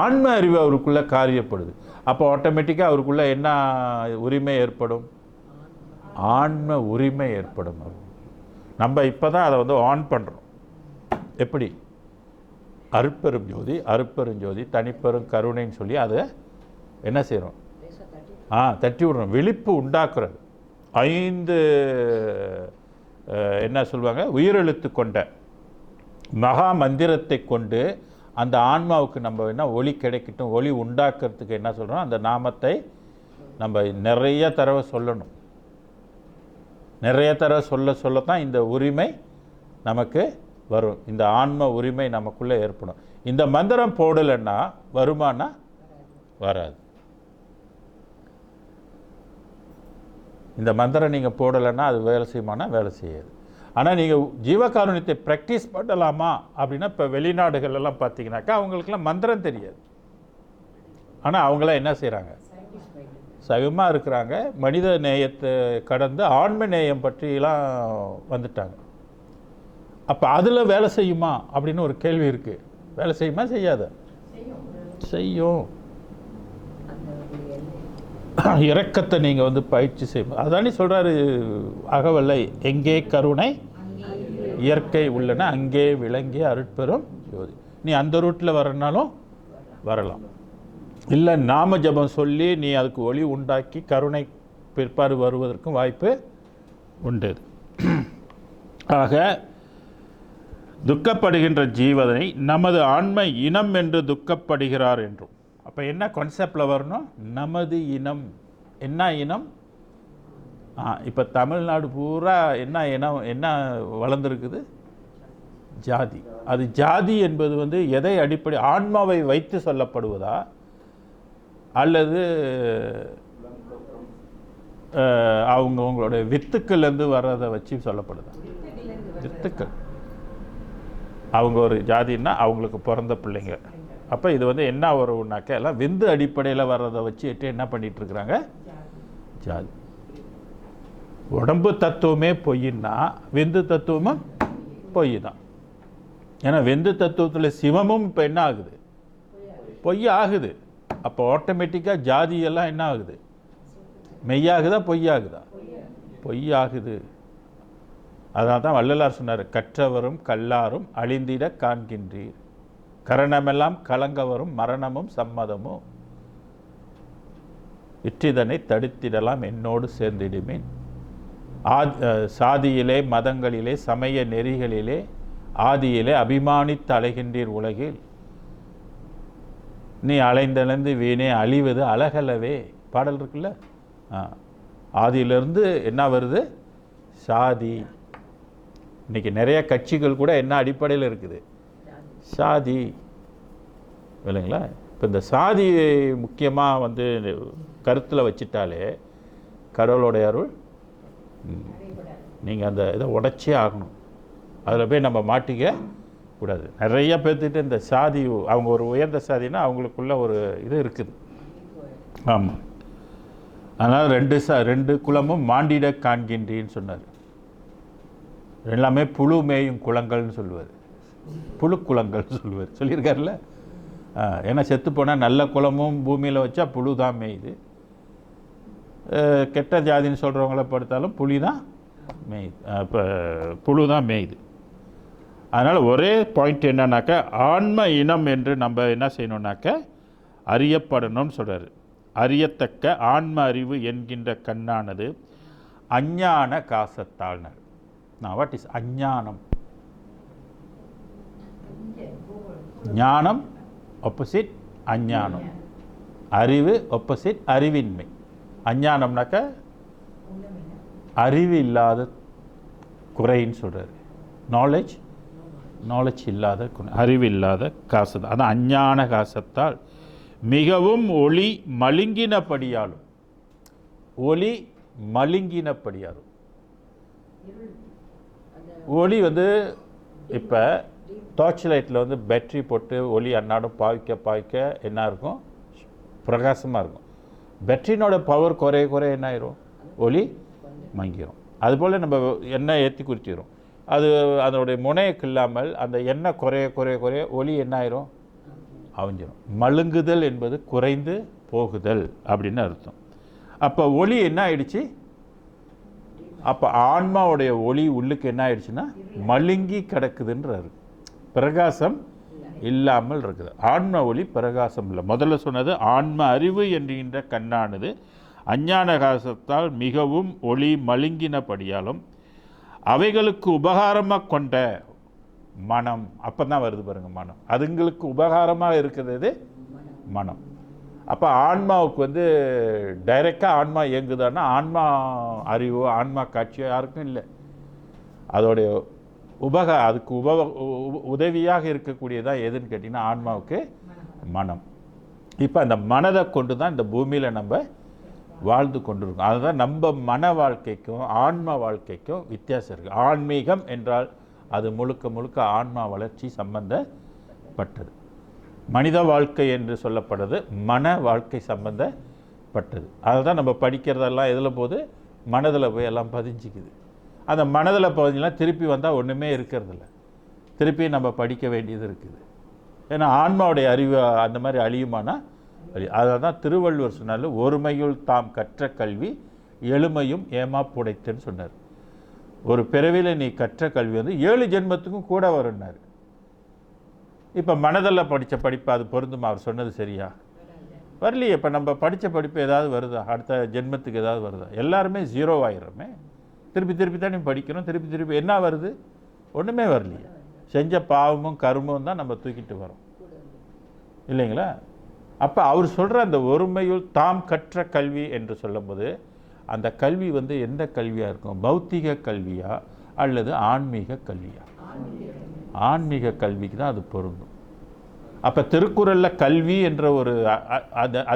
ஆன்ம அறிவு அவருக்குள்ளே காரியப்படுது. அப்போ ஆட்டோமேட்டிக்காக அவருக்குள்ளே என்ன உரிமை ஏற்படும்? ஆன்ம உரிமை ஏற்படும். நம்ம இப்போ தான் அதை வந்து ஆன் பண்ணுறோம். எப்படி? அருட்பெரும் ஜோதி, அருட்பெரும் ஜோதி, தனிப்பெரும் கருணைன்னு சொல்லி அதை என்ன செய்கிறோம்? தட்டி விடுறோம். விழிப்பு உண்டாக்குறது. 5 என்ன சொல்லுவாங்க, உயிரெழுத்து கொண்ட மகா மந்திரத்தை கொண்டு அந்த ஆன்மாவுக்கு நம்ம என்ன ஒளி கிடைக்கட்டும், ஒளி உண்டாக்குறதுக்கு என்ன சொல்கிறோம்? அந்த நாமத்தை நம்ம நிறைய தடவை சொல்லணும். நிறைய தடவை சொல்லத்தான் இந்த உரிமை நமக்கு வரும். இந்த ஆன்ம உரிமை நமக்குள்ளே ஏற்படும். இந்த மந்திரம் போடலைன்னா வருமானா? வராது. இந்த மந்திரம் நீங்கள் போடலைன்னா அது வேலை செய்யுமானா? வேலை செய்யாது. ஆனால் நீங்கள் ஜீவகாருண்யத்தை ப்ராக்டிஸ் பண்ணலாமா அப்படின்னா, இப்போ வெளிநாடுகள்லாம் பார்த்தீங்கன்னாக்கா அவங்களுக்குலாம் மந்திரம் தெரியாது. ஆனால் அவங்களாம் என்ன செய்கிறாங்க? சகமாக இருக்கிறாங்க. மனித நேயத்தை கடந்து ஆன்ம நேயம் பற்றிலாம் வந்துட்டாங்க. அப்போ அதில் வேலை செய்யுமா அப்படின்னு ஒரு கேள்வி இருக்குது. வேலை செய்யுமா? செய்யாத? செய்யும். இரக்கத்தை நீங்கள் வந்து பயிற்சி செய்யும். அதுதானே சொல்கிறாரு அகவல்லை, எங்கே கருணை இயற்கை உள்ளன அங்கே விளங்கிய அருட்பெரும் ஜோதி. நீ அந்த ரூட்டில் வரனாலும் வரலாம். இல்லை நாம ஜபம் சொல்லி நீ அதுக்கு ஒளி உண்டாக்கி கருணை பிற்பாடு வருவதற்கும் வாய்ப்பு உண்டு. ஆக துக்கப்படுகின்ற ஜீவனை நமது ஆன்ம இனம் என்று துக்கப்படுகிறார் என்றும். அப்போ என்ன கான்செப்டில் வரணும்? நமது இனம். என்ன இனம்? இப்போ தமிழ்நாடு பூரா என்ன இனம், என்ன வளர்ந்துருக்குது? ஜாதி. அது ஜாதி என்பது வந்து எதை அடிப்படை? ஆன்மாவை வைத்து சொல்லப்படுவதா அல்லது அவங்களுடைய வித்துக்கள்லேருந்து வர்றதை வச்சு சொல்லப்படுதா? வித்துக்கள். அவங்க ஒரு ஜாதின்னா அவங்களுக்கு பிறந்த பிள்ளைங்க. அப்போ இது வந்து என்ன வரும்னாக்கா எல்லாம் விந்து அடிப்படையில் வர்றதை வச்சுட்டு என்ன பண்ணிகிட்ருக்குறாங்க? ஜாதி. உடம்பு தத்துவமே பொய்ன்னா விந்து தத்துவமும் பொய் தான். ஏன்னா விந்து தத்துவத்தில் சிவமும் இப்போ என்ன ஆகுது? பொய் ஆகுது. அப்போ ஆட்டோமேட்டிக்காக ஜாதியெல்லாம் என்ன ஆகுது? மெய்யாகுதா பொய்யாகுதா? பொய்யாகுது. அதனால தான் வள்ளலார் சொன்னார், கற்றவரும் கல்லாரும் அழிந்திட காண்கின்றீர், கரணமெல்லாம் கலங்க வரும் மரணமும் சம்மதமும், இற்றிதனை தடுத்திடலாம் என்னோடு சேர்ந்திடுமேன். சாதியிலே மதங்களிலே சமய நெறிகளிலே ஆதியிலே அபிமானித்து அலைகின்றீர் உலகில், நீ அலைந்தலைந்து வீணே அழிவது அழகலவே. பாடல் இருக்குல்ல. ஆதியிலிருந்து என்ன வருது? சாதி. இன்றைக்கி நிறைய கட்சிகள் கூட என்ன அடிப்படையில் இருக்குது? சாதி. இல்லைங்களா? இப்போ இந்த சாதி முக்கியமாக வந்து கருத்தில் வச்சிட்டாலே கடவுளுடைய அருள் நீங்கள் அந்த இதை உடைச்சே ஆகணும். அதில் போய் நம்ம மாட்டிக்க கூடாது. நிறைய பேர்த்துட்டு இந்த சாதி, அவங்க ஒரு உயர்ந்த சாதினா அவங்களுக்குள்ள ஒரு இது இருக்குது. ஆமாம். அதனால் ரெண்டு குலமும் மாண்டிட காண்கின்றேன்னு சொன்னார். எல்லாமே புழு மேயும் குளங்கள்னு சொல்லுவார். புழு குளங்கள் சொல்லுவார். சொல்லியிருக்காருல்ல. ஏன்னா செத்து போனால் நல்ல குளமும் பூமியில் வச்சா புழு தான் மேயுது. கெட்ட ஜாதின்னு சொல்கிறவங்கள படுத்தாலும் புலி தான் மேயுது. இப்போ புழு தான் மேயுது. அதனால் ஒரே பாயிண்ட் என்னன்னாக்கா, ஆன்ம இனம் என்று நம்ம என்ன செய்யணுன்னாக்க அறியப்படணும்னு சொல்கிறார். அறியத்தக்க ஆன்ம அறிவு என்கின்ற கண்ணானது அஞ்ஞான காசத்தாள்னர். வாட் இஸ் அஞ்ஞானம்? ஞானம் ஆப்போசிட் அஞ்ஞானம், அறிவு ஆப்போசிட் அறிவின்மை. அஞ்ஞானம்னாக்க அறிவு இல்லாத குறைன்னு சொல்கிறார். நாலேஜ் இல்லாத அறிவு இல்லாத காசு தான். அதான் அஞ்ஞான காசத்தால் மிகவும் ஒளி மழுங்கினபடியாலும், ஒளி மழுங்கினபடியாலும். ஒளி வந்து இப்போ டார்ச் லைட்டில் வந்து பேட்ரி போட்டு ஒளி அன்னாடம் பாய்க்க என்ன இருக்கும்? பிரகாசமாக இருக்கும். பேட்டரினோட பவர் குறைய என்ன ஆயிரும்? ஒளி மங்கிரும். அதுபோல் நம்ம எண்ணெய் ஏற்றி குறிச்சிடும். அது அதனுடைய முனையை கில்லாமல் அந்த எண்ணெய் குறைய குறைய குறைய ஒளி என்ன ஆயிரும், அவிஞ்சிடும். மழுங்குதல் என்பது குறைந்து போகுதல் அப்படின்னு அர்த்தம். அப்போ ஒளி என்ன ஆயிடுச்சு, அப்போ ஆன்மாவுடைய ஒளி உள்ளுக்கு என்ன ஆயிடுச்சுன்னா மழுங்கி கிடக்குதுன்றாரு. பிரகாசம் இல்லாமல் இருக்குது. ஆன்ம ஒளி பிரகாசம் இல்லை. முதல்ல சொன்னது ஆன்ம அறிவு என்கின்ற கண்ணானது அஞ்ஞான காசத்தால் மிகவும் ஒளி மழுங்கினபடியாலும் அவைகளுக்கு உபகாரமாக கொண்ட மனம், அப்போ தான் வருது பாருங்கள் மனம். அதுங்களுக்கு உபகாரமாக இருக்கிறது மனம். அப்போ ஆன்மாவுக்கு டைரெக்டாக ஆன்மா இயங்குதான்னா ஆன்மா அறிவோ ஆன்மா காட்சியோ யாருக்கும் இல்லை. அதோடைய அதுக்கு உதவியாக இருக்கக்கூடியதான் எதுன்னு கேட்டிங்கன்னா ஆன்மாவுக்கு மனம். இப்போ அந்த மனதை கொண்டு தான் இந்த பூமியில் நம்ம வாழ்ந்து கொண்டிருக்கோம். அதுதான் நம்ம மன வாழ்க்கைக்கும் ஆன்ம வாழ்க்கைக்கும் வித்தியாசம் இருக்குது. ஆன்மீகம் என்றால் அது முழுக்க முழுக்க ஆன்மா வளர்ச்சி சம்பந்தப்பட்டது. மனித வாழ்க்கை என்று சொல்லப்படுறது மன வாழ்க்கை சம்பந்தப்பட்டது. அதை தான் நம்ம படிக்கிறதெல்லாம் எதில் போது மனதில் போய் எல்லாம் பதிஞ்சிக்குது. அந்த மனதில் பதிஞ்சுலாம் திருப்பி வந்தால் ஒன்றுமே இருக்கிறதில்ல. திருப்பி நம்ம படிக்க வேண்டியது இருக்குது. ஏன்னா ஆன்மாவுடைய அறிவு அந்த மாதிரி அழியுமானா அதை தான் திருவள்ளுவர் சொன்னார், ஒருமையுள் தாம் கற்ற கல்வி எழுமையும் ஏமா புடைத்துன்னு சொன்னார். ஒரு பிறவியில் நீ கற்ற கல்வி 7 ஜென்மத்துக்கும் கூட வரும்னார். இப்போ மனதில் படித்த படிப்பு அது பொருந்துமா? அவர் சொன்னது சரியா? வரலையே. இப்போ நம்ம படித்த படிப்பு ஏதாவது வருதா? அடுத்த ஜென்மத்துக்கு ஏதாவது வருதா? எல்லாருமே 0 ஆயிடுறோமே. திருப்பி திருப்பி தானே படிக்கிறோம். திருப்பி திருப்பி என்ன வருது? ஒன்றுமே வரலையே. செஞ்ச பாவமும் கருமும் தான் நம்ம தூக்கிட்டு வரோம் இல்லைங்களா? அப்போ அவர் சொல்கிற அந்த ஒருமையுள் தாம் கற்ற கல்வி என்று சொல்லும்போது அந்த கல்வி எந்த கல்வியாக இருக்கும்? பௌத்திக கல்வியா அல்லது ஆன்மீக கல்வியா? ஆன்மீக கல்விக்கு தான் அது பொருந்தும். அப்போ திருக்குறளில் கல்வி என்ற ஒரு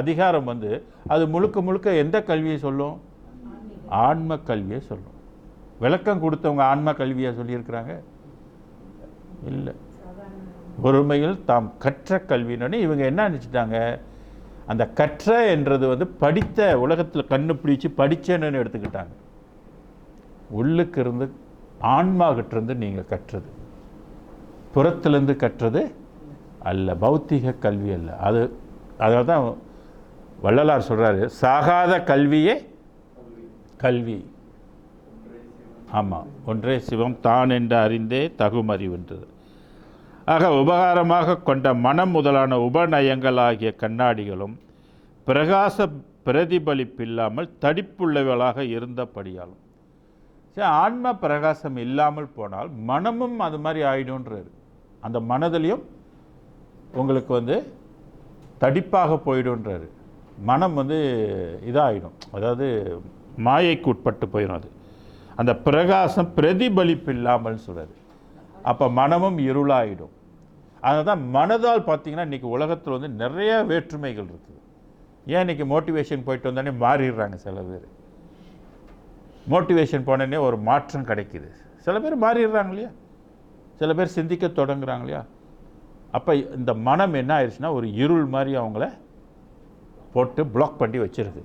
அதிகாரம் அது முழுக்க முழுக்க எந்த கல்வியை சொல்லும்? ஆன்ம கல்வியை சொல்லும். விளக்கம் கொடுத்தவங்க ஆன்ம கல்வியாக சொல்லியிருக்கிறாங்க? இல்லை. ஒருமையில் தாம் கற்ற கல்வின்னு இவங்க என்ன நினச்சிட்டாங்க, அந்த கற்ற என்றது படித்த உலகத்தில் கண்ணு பிடிச்சி படித்தேன்னு எடுத்துக்கிட்டாங்க. உள்ளுக்கு இருந்து ஆன்மாகிட்டிருந்து நீங்கள் கற்றது, புறத்திலேருந்து கற்றது அல்ல. பௌத்திக கல்வி அல்ல அது. அதனால தான் வள்ளலார் சொல்கிறாரு, சாகாத கல்வியே கல்வி. ஆமாம், ஒன்றே சிவம் தான் என்று அறிந்தே தகுமறிவென்றது. ஆக உபகாரமாக கொண்ட மனம் முதலான உபநயங்களாகிய கண்ணாடிகளும் பிரகாச பிரதிபலிப்பில்லாமல் தடிப்புள்ளவர்களாக இருந்தபடியாலும். சரி, ஆன்ம பிரகாசம் இல்லாமல் போனால் மனமும் அது மாதிரி ஆயிடும்ன்றாரு. அந்த மனதிலையும் உங்களுக்கு தடிப்பாக போயிடும்ன்றாரு. மனம் இதாகிடும், அதாவது மாயைக்கு உட்பட்டு போயிடும். அது அந்த பிரகாசம் பிரதிபலிப்பு இல்லாமல் சொல்கிறாரு. அப்போ மனமும் இருளாயிடும். அதுதான் மனதால் பார்த்தீங்கன்னா இன்றைக்கி உலகத்தில் நிறைய வேற்றுமைகள் இருக்குது. ஏன் இன்றைக்கி மோட்டிவேஷன் போயிட்டு வந்தோடனே மாறிடுறாங்க சில பேர். மோட்டிவேஷன் போனோடனே ஒரு மாற்றம் கிடைக்கிது. சில பேர் மாறிடுறாங்க இல்லையா? சில பேர் சிந்திக்க தொடங்குறாங்க இல்லையா? அப்போ இந்த மனம் என்ன ஆயிடுச்சுன்னா ஒரு இருள் மாதிரி அவங்கள போட்டு பிளாக் பண்ணி வச்சிருது.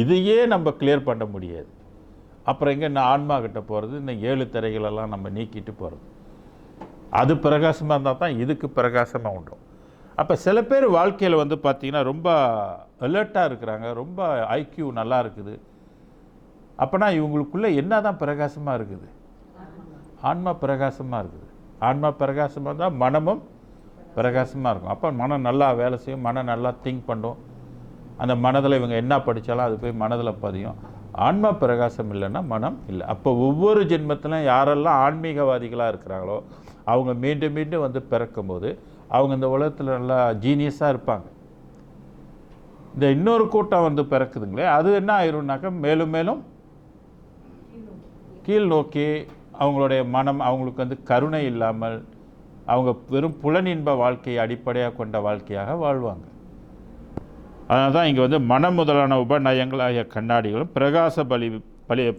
இதையே நம்ம கிளியர் பண்ண முடியாது. அப்புறம் எங்கே நான் ஆன்மா கிட்ட போகிறது? இந்த 7 திரைகளெல்லாம் நம்ம நீக்கிட்டு போகிறது. அது பிரகாசமாக இருந்தால் தான் இதுக்கு பிரகாசமாக உண்டும். அப்போ சில பேர் வாழ்க்கையில் பார்த்திங்கன்னா ரொம்ப அலர்ட்டாக இருக்கிறாங்க, ரொம்ப ஐக்யூ நல்லா இருக்குது. அப்போனா இவங்களுக்குள்ளே என்ன தான் பிரகாசமாக இருக்குது? ஆன்மா பிரகாசமாக இருக்குது. ஆன்மா பிரகாசமாக இருந்தால் மனமும் பிரகாசமாக இருக்கும். அப்போ மனம் நல்லா வேலை செய்யும், மனம் நல்லா திங்க் பண்ணும். அந்த மனதில் இவங்க என்ன படித்தாலும் அது போய் மனதில் பதியும். ஆன்மா பிரகாசம் இல்லைன்னா மனம் இல்லை. அப்போ ஒவ்வொரு ஜென்மத்திலும் யாரெல்லாம் ஆன்மீகவாதிகளாக இருக்கிறாங்களோ அவங்க மீண்டும் மீண்டும் பிறக்கும்போது அவங்க இந்த உலகத்தில் நல்லா ஜீனியஸாக இருப்பாங்க. இந்த இன்னொரு கூட்டம் பிறக்குதுங்களே, அது என்ன ஆயிரும்னாக்கா மேலும் மேலும் கீழ் நோக்கி அவங்களுடைய மனம் அவங்களுக்கு கருணை இல்லாமல் அவங்க வெறும் புலனின்ப வாழ்க்கையை அடிப்படையாக கொண்ட வாழ்க்கையாக வாழ்வாங்க. அதனால தான் இங்கே மனம் முதலான உபநயங்களாகிய கண்ணாடிகளும் பிரகாச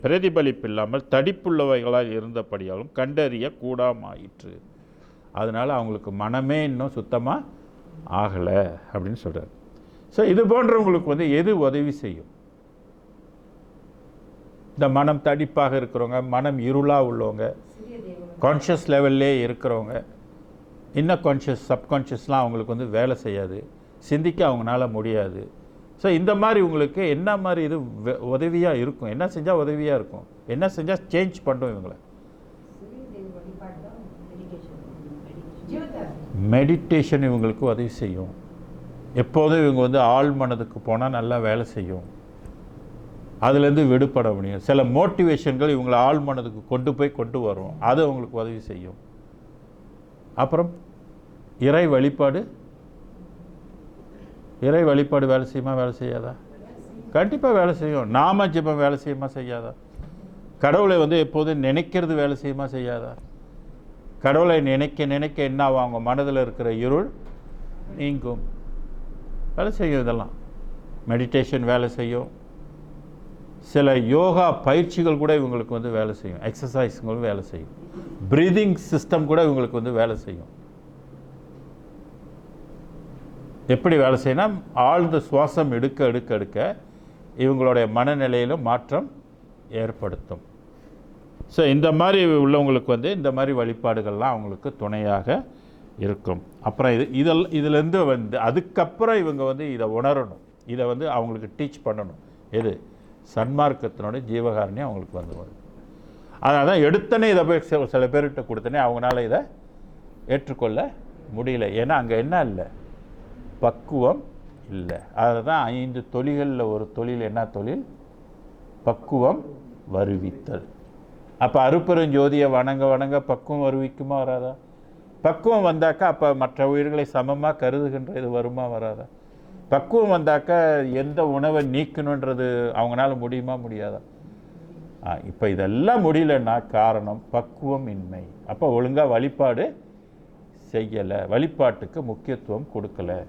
பிரதிபலிப்பு இல்லாமல் தடிப்புள்ளவைகளாக இருந்தபடியாலும் கண்டறிய கூடாமாயிற்று. அதனால் அவங்களுக்கு மனமே இன்னும் சுத்தமாக ஆகலை அப்படின்னு சொல்கிறார். ஸோ இது போன்றவங்களுக்கு எது உதவி செய்யும்? இந்த மனம் தடிப்பாக இருக்கிறவங்க, மனம் இருளாக உள்ளவங்க, கான்ஷியஸ் லெவல்லே இருக்கிறவங்க, இன்னும் கான்ஷியஸ் சப்கான்ஷியஸ்லாம் அவங்களுக்கு வந்து வேலை செய்யாது, சிந்திக்க அவங்களால முடியாது. ஸோ இந்த மாதிரி உங்களுக்கு என்ன மாதிரி இது உதவியாக இருக்கும், என்ன செஞ்சால் உதவியாக இருக்கும், என்ன செஞ்சால் சேஞ்ச் பண்ணும் இவங்களை? மெடிடேஷன் இவங்களுக்கு உதவி செய்யும். எப்போதும் இவங்க வந்து ஆழ் மனதுக்கு போனால் நல்லா வேலை செய்யும், அதுலேருந்து விடுபட முடியும். சில மோட்டிவேஷன்கள் இவங்களை ஆழ் மனதுக்கு கொண்டு வரும், அது அவங்களுக்கு உதவி செய்யும். அப்புறம் இறை வழிபாடு வேலை செய்யுமா, வேலை செய்யாதா? கண்டிப்பாக வேலை செய்யும். நாம ஜெபம் வேலை செய்யுமா, செய்யாதா? கடவுளை வந்து எப்போதும் நினைக்கிறது வேலை செய்யுமா, செய்யாதா? கடவுளை நினைக்க என்ன ஆவாங்க, மனதில் இருக்கிற இருள் நீங்கும், வேலை செய்யும். இதெல்லாம் மெடிடேஷன் வேலை செய்யும். சில யோகா பயிற்சிகள் கூட இவங்களுக்கு வந்து வேலை செய்யும், எக்ஸசைஸுங்களும் வேலை செய்யும், ப்ரீதிங் சிஸ்டம் கூட இவங்களுக்கு வந்து வேலை செய்யும். எப்படி வேலை செய்யணும்? ஆழ்ந்த சுவாசம் எடுக்க இவங்களுடைய மனநிலையிலும் மாற்றம் ஏற்படுத்தும். ஸோ இந்த மாதிரி உள்ளவங்களுக்கு வந்து இந்த மாதிரி வழிபாடுகள்லாம் அவங்களுக்கு துணையாக இருக்கும். அப்புறம் இதிலேருந்து வந்து அதுக்கப்புறம் இவங்க வந்து இதை உணரணும், இதை வந்து அவங்களுக்கு டீச் பண்ணணும். எது? சன்மார்க்கத்தினோட ஜீவகாரணியம் அவங்களுக்கு வந்து வரும். அதனால தான் எடுத்தனே இதை போய் சில பேர்கிட்ட கொடுத்தனே அவங்களால இதை ஏற்றுக்கொள்ள முடியல. ஏன்னா அங்கே என்ன இல்லை, பக்குவம் இல்லை. அதில் தான் 5 தொழில்களில் ஒரு தொழில் என்ன தொழில்? பக்குவம் வருவித்தல். அப்போ அருப்பெருஞ்சோதியை வணங்க பக்குவம் வருவிக்குமா, வராதா? பக்குவம் வந்தாக்கா அப்போ மற்ற உயிர்களை சமமாக கருதுகின்ற இது வருமா, வராதா? பக்குவம் வந்தாக்கா எந்த உணவை நீக்கணுன்றது அவங்களால முடியுமா, முடியாதா? இப்போ இதெல்லாம் முடியலன்னா காரணம் பக்குவம் இன்மை. அப்போ ஒழுங்காக வழிபாடு செய்யலை, வழிபாட்டுக்கு முக்கியத்துவம் கொடுக்கலை,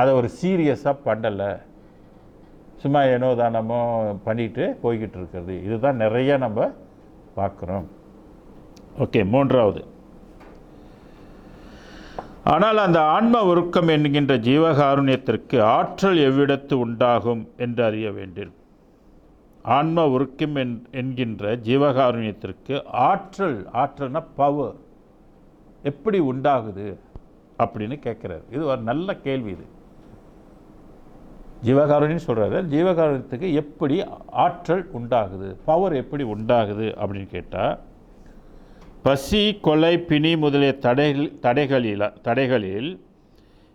அதை ஒரு சீரியஸாக பண்ணலை, சும்மா ஏனோ தானமோ பண்ணிட்டு போய்கிட்டு இருக்கிறது. இதுதான் நிறைய நம்ம பார்க்குறோம். ஓகே, 3வது. ஆனால் அந்த ஆன்ம உருக்கம் என்கின்ற ஜீவகாருண்யத்திற்கு ஆற்றல் எவ்விடத்து உண்டாகும் என்று அறிய வேண்டும். ஆன்ம உருக்கம் என்கின்ற ஜீவகாருண்யத்திற்கு ஆற்றல்னா பவர் எப்படி உண்டாகுது அப்படின்னு கேட்குறாரு. இது ஒரு நல்ல கேள்வி. இது ஜீவகாருண்யம் சொல்கிறாரு. ஜீவகாருண்யத்துக்கு எப்படி ஆற்றல் உண்டாகுது, பவர் எப்படி உண்டாகுது அப்படின்னு கேட்டால், பசி, கொலை, பிணி முதலிய தடைகளில்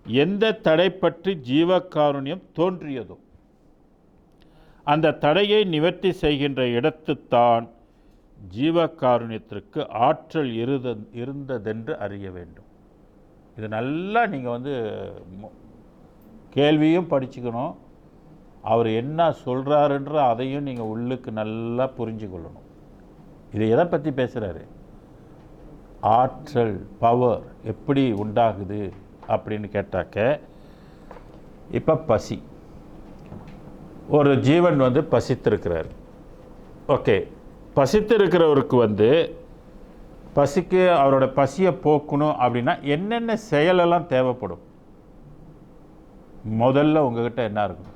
எந்த தடை பற்றி ஜீவகாருண்யம் தோன்றியதோ அந்த தடையை நிவர்த்தி செய்கின்ற இடத்துத்தான் ஜீவகாருண்யத்திற்கு ஆற்றல் இருந்ததென்று அறிய வேண்டும். இது நல்லா நீங்கள் வந்து கேள்வியும் படிச்சுக்கணும், அவர் என்ன சொல்கிறாருன்ற அதையும் நீங்கள் உள்ளுக்கு நல்லா புரிஞ்சு கொள்ளணும். இது எதை பற்றி பேசுகிறாரு? ஆற்றல், பவர் எப்படி உண்டாகுது அப்படின்னு கேட்டாக்க, இப்போ பசி, ஒரு ஜீவன் வந்து பசித்திருக்கிறார். ஓகே, பசித்திருக்கிறவருக்கு வந்து பசிக்கு அவரோட பசியை போக்கணும் அப்படின்னா என்னென்ன செயலெல்லாம் தேவைப்படும்? முதல்ல உங்ககிட்ட என்ன இருக்கும்?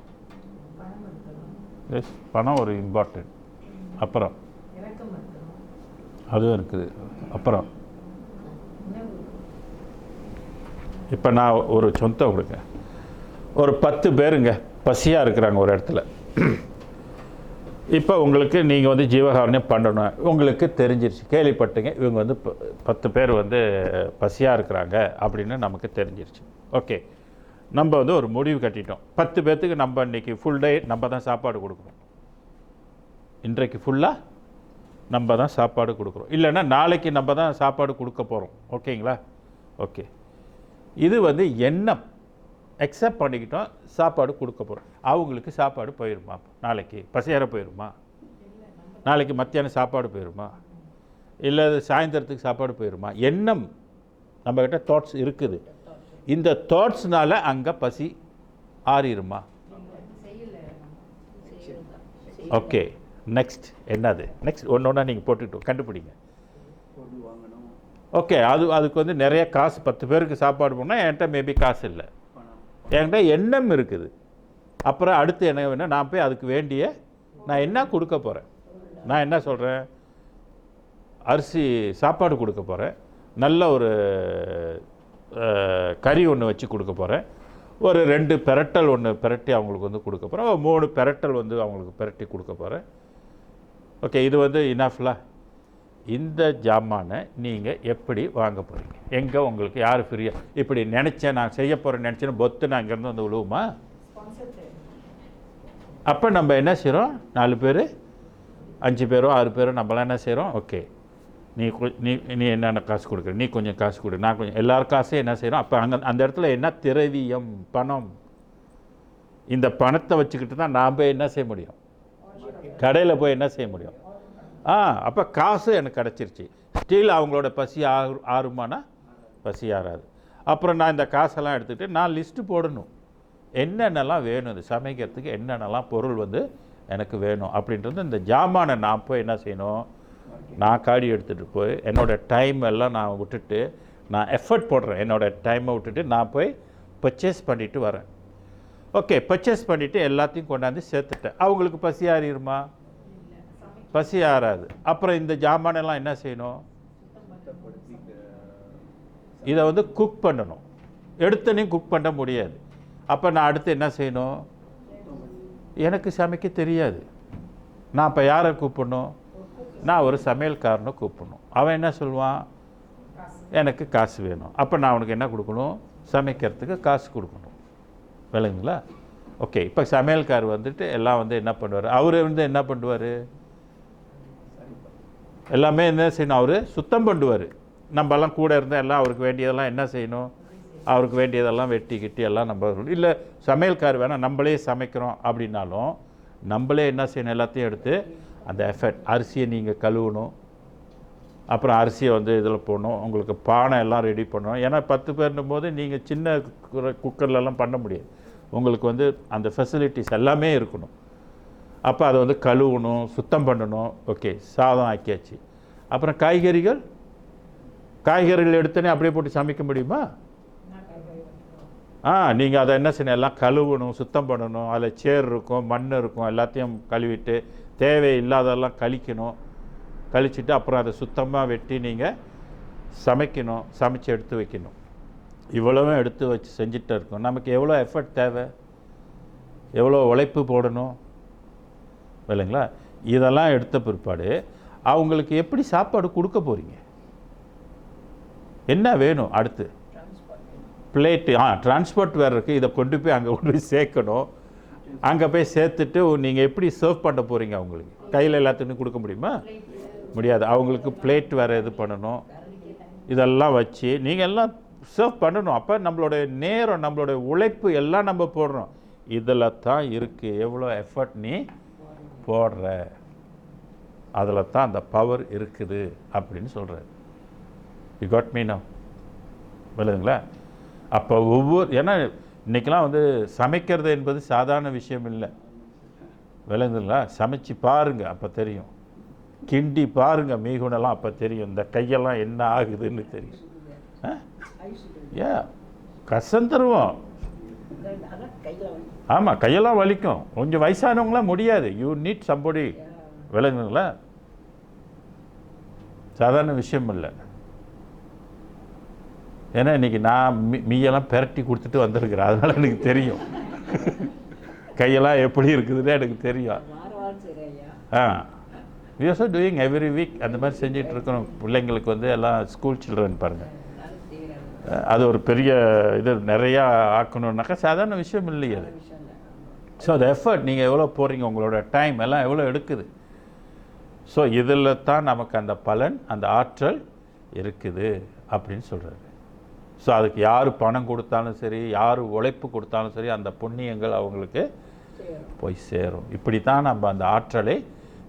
பணம் ஒரு இம்பார்ட்டன்ட். அப்புறம் அதுவும் இருக்குது. அப்புறம் இப்போ நான் ஒரு சொந்தம் கொடுங்க, ஒரு 10 பேருங்க பசியாக இருக்கிறாங்க ஒரு இடத்துல. இப்போ உங்களுக்கு நீங்கள் வந்து ஜீவகாருண்யம் பண்ணணும், உங்களுக்கு தெரிஞ்சிருச்சு, கேள்விப்பட்டீங்க இவங்க வந்து 10 பேர் வந்து பசியாக இருக்கிறாங்க அப்படின்னு நமக்கு தெரிஞ்சிருச்சு. ஓகே, நம்ம வந்து ஒரு முடிவு கட்டிட்டோம், 10 பேர்த்துக்கு நம்ம இன்றைக்கி ஃபுல் டே நம்ம தான் சாப்பாடு கொடுக்குறோம், இன்றைக்கு ஃபுல்லாக நம்ம தான் சாப்பாடு கொடுக்குறோம், இல்லைன்னா நாளைக்கு நம்ம தான் சாப்பாடு கொடுக்க போகிறோம். ஓகேங்களா? ஓகே, இது வந்து எண்ணம் அக்செப்ட் பண்ணிக்கிட்டோம், சாப்பாடு கொடுக்க போகிறோம். அவங்களுக்கு சாப்பாடு போயிடுமா? நாளைக்கு பசியார போயிடுமா? நாளைக்கு மத்தியானம் சாப்பாடு போயிடுமா? இல்லை சாயந்தரத்துக்கு சாப்பாடு போயிடுமா? எண்ணம் நம்மக்கிட்ட தாட்ஸ் இருக்குது. இந்த தாட்ஸ்னால அங்கே பசி ஆறிடுமா? ஓகே, நெக்ஸ்ட் என்னது? நெக்ஸ்ட் ஒன்றா நீங்கள் போட்டுக்கிட்டோம், கண்டுபிடிங்க. ஓகே, அதுக்கு வந்து நிறைய காசு, 10 பேருக்கு சாப்பாடு போனால் என்கிட்ட மேபி காசு இல்லை, என்கிட்ட எண்ணம் இருக்குது. அப்புறம் அடுத்து என்ன வேணும்? நான் போய் அதுக்கு வேண்டிய நான் என்ன கொடுக்க போகிறேன்? நான் என்ன சொல்கிறேன், அரிசி சாப்பாடு கொடுக்க போகிறேன், நல்ல ஒரு கறி ஒன்று வச்சு கொடுக்க போகிறேன், ஒரு 2 பெரட்டல் ஒன்று பெரட்டி அவங்களுக்கு வந்து கொடுக்க போகிறேன், 3 பெரட்டல் வந்து அவங்களுக்கு பெரட்டி கொடுக்க போகிறேன். ஓகே, இது வந்து இனஃப்ல. இந்த ஜாமானை நீங்கள் எப்படி வாங்க போகிறீங்க? எங்கே உங்களுக்கு யார் ஃப்ரீயாக இப்படி நினச்சேன் நான் செய்ய போகிறேன்னு நினச்சேன்னு பொத்து நான் இங்கேருந்து வந்து விழுவுமா? அப்போ நம்ம என்ன செய்கிறோம், 4 பேர் 5 பேரோ 6 பேரோ நம்மளாம் என்ன செய்கிறோம், ஓகே நீ நீ என்னென்ன காசு கொடுக்குற, நீ கொஞ்சம் காசு கொடு, நான் கொஞ்சம், எல்லார் காசையும் என்ன செய்கிறோம். அப்போ அங்கே அந்த இடத்துல என்ன திரவியம், பணம். இந்த பணத்தை வச்சுக்கிட்டு தான் நாம் என்ன செய்ய முடியும், கடையில் போய் என்ன செய்ய முடியும். அப்போ காசு எனக்கு கிடச்சிருச்சு. ஸ்டில் அவங்களோட பசி ஆறுமானா பசி ஆறாது. அப்புறம் நான் இந்த காசெல்லாம் எடுத்துக்கிட்டு நான் லிஸ்ட்டு போடணும், என்னென்னலாம் வேணும், இது சமைக்கிறதுக்கு என்னென்னலாம் பொருள் வந்து எனக்கு வேணும் அப்படின்றது. இந்த ஜாமானை நான் போய் என்ன செய்யணும், நான் காடி எடுத்துகிட்டு போய் என்னோடய டைம் எல்லாம் நான் விட்டுட்டு, நான் எஃபர்ட் போடுறேன், என்னோடய டைமை விட்டுட்டு நான் போய் பர்ச்சேஸ் பண்ணிவிட்டு வரேன். ஓகே, பர்ச்சேஸ் பண்ணிவிட்டு எல்லாத்தையும் கொண்டாந்து சேர்த்துட்டேன். அவங்களுக்கு பசி ஆறிடுமா? பசி ஆறாது. அப்புறம் இந்த ஜாமானெல்லாம் என்ன செய்யணும், இதை வந்து குக் பண்ணணும். எடுத்தனையும் குக் பண்ண முடியாது. அப்போ நான் அடுத்து என்ன செய்யணும், எனக்கு சமைக்க தெரியாது, நான் இப்போ யாரை கூப்பிடணும், நான் ஒரு சமையல்காரனை கூப்பிடணும். அவன் என்ன சொல்லுவான், எனக்கு காசு வேணும். அப்போ நான் அவனுக்கு என்ன கொடுக்கணும், சமைக்கிறதுக்கு காசு கொடுக்கணும். விளங்குங்களா? ஓகே, இப்போ சமையல்கார் வந்துட்டு எல்லாம் வந்து என்ன பண்ணுவார், அவர் வந்து என்ன பண்ணுவார், எல்லாமே என்ன செய்யணும், அவர் சுத்தம் பண்ணுவார். நம்மலாம் கூட இருந்தால் எல்லாம் அவருக்கு வேண்டியதெல்லாம் என்ன செய்யணும், அவருக்கு வேண்டியதெல்லாம் வெட்டி கிட்டி எல்லாம் நம்ம. இல்லை சமையல்கார் வேணால் நம்மளே சமைக்கிறோம் அப்படின்னாலும் நம்மளே என்ன செய்யணும், எல்லாத்தையும் எடுத்து அந்த எஃபர்ட். அரிசியை நீங்கள் கழுவணும், அப்புறம் அரிசியை வந்து இதில் போடணும், உங்களுக்கு பானை எல்லாம் ரெடி பண்ணணும். ஏன்னா 10 பேர்னும் போது நீங்கள் சின்ன குக்கர்லலாம் பண்ண முடியாது, உங்களுக்கு வந்து அந்த ஃபெசிலிட்டிஸ் எல்லாமே இருக்கணும். அப்போ அதை வந்து கழுவணும், சுத்தம் பண்ணணும். ஓகே, சாதம் ஆக்கியாச்சு. அப்புறம் காய்கறிகள் எடுத்தோன்னே அப்படியே போட்டு சமைக்க முடியுமா? நீங்கள் அதை என்ன செய்யணும், எல்லாம் கழுவணும், சுத்தம் பண்ணணும். அதில் சேர் இருக்கும், மண் இருக்கும், எல்லாத்தையும் கழுவிட்டு தேவையில்லாதெல்லாம் கழிச்சிட்டு அப்புறம் அதை சுத்தமாக வெட்டி நீங்கள் சமைக்கணும், சமைச்சு எடுத்து வைக்கணும். இவ்வளவும் எடுத்து வச்சு செஞ்சுட்டு இருக்கோம். நமக்கு எவ்வளோ எஃபர்ட் தேவை, எவ்வளோ உழைப்பு போடணும், இல்லைங்களா? இதெல்லாம் எடுத்த பிற்பாடு அவங்களுக்கு எப்படி சாப்பாடு கொடுக்க போகிறீங்க, என்ன வேணும், அடுத்து பிளேட்டு. டிரான்ஸ்போர்ட் வேறு இருக்குது, இதை கொண்டு போய் அங்கே கொண்டு போய் சேர்க்கணும். அங்கே போய் சேர்த்துட்டு நீங்கள் எப்படி சர்வ் பண்ண போகிறீங்க, அவங்களுக்கு கையில் எல்லாத்துக்கும் கொடுக்க முடியுமா? முடியாது. அவங்களுக்கு பிளேட் வேறு இது பண்ணணும், இதெல்லாம் வச்சு நீங்கள் எல்லாம் சர்வ் பண்ணணும். அப்போ நம்மளுடைய நேரம், நம்மளுடைய உழைப்பு எல்லாம் நம்ம போடுறோம். இதில் தான் இருக்குது எவ்வளோ எஃபர்ட் நீ போடுற, அதில் தான் அந்த பவர் இருக்குது அப்படின்னு சொல்கிறார். You got me now? விளங்குங்களா? அப்போ ஏன்னா இன்றைக்கெலாம் வந்து சமைக்கிறது என்பது சாதாரண விஷயம் இல்லை. விளங்குதுங்களா? சமைச்சு பாருங்கள், அப்போ தெரியும். கிண்டி பாருங்கள் மீகுணெல்லாம், அப்போ தெரியும். இந்த கையெல்லாம் என்ன ஆகுதுன்னு தெரியும். கசந்துருவோம். ஆமாம், கையெல்லாம் வலிக்கும். கொஞ்சம் வயசானவங்களாம் முடியாது. You need somebody. விளங்குங்களா? சாதாரண விஷயம் இல்லை. ஏன்னா இன்றைக்கி நான் மீயெல்லாம் பெரட்டி கொடுத்துட்டு வந்திருக்கிறேன், அதனால் எனக்கு தெரியும் கையெல்லாம் எப்படி இருக்குதுன்னு எனக்கு தெரியும். we also doing every week அந்த மாதிரி செஞ்சுட்டு இருக்கிறோம். பிள்ளைங்களுக்கு வந்து எல்லாம் ஸ்கூல் சில்ட்ரன் பாருங்கள், அது ஒரு பெரிய இது நிறையா ஆக்கணுன்னாக்கா சாதாரண விஷயம் இல்லையே அது. ஸோ அது எஃபர்ட் நீங்கள் எவ்வளோ போடுறீங்க, உங்களோட டைம் எல்லாம் எவ்வளோ எடுக்குது. ஸோ இதில் தான் நமக்கு அந்த பலன், அந்த ஆற்றல் இருக்குது அப்படின்னு சொல்கிறாரு. ஸோ அதுக்கு யார் பணம் கொடுத்தாலும் சரி, யார் உழைப்பு கொடுத்தாலும் சரி, அந்த புண்ணியங்கள் அவங்களுக்கு போய் சேரும். இப்படி தான் நம்ம அந்த ஆற்றலை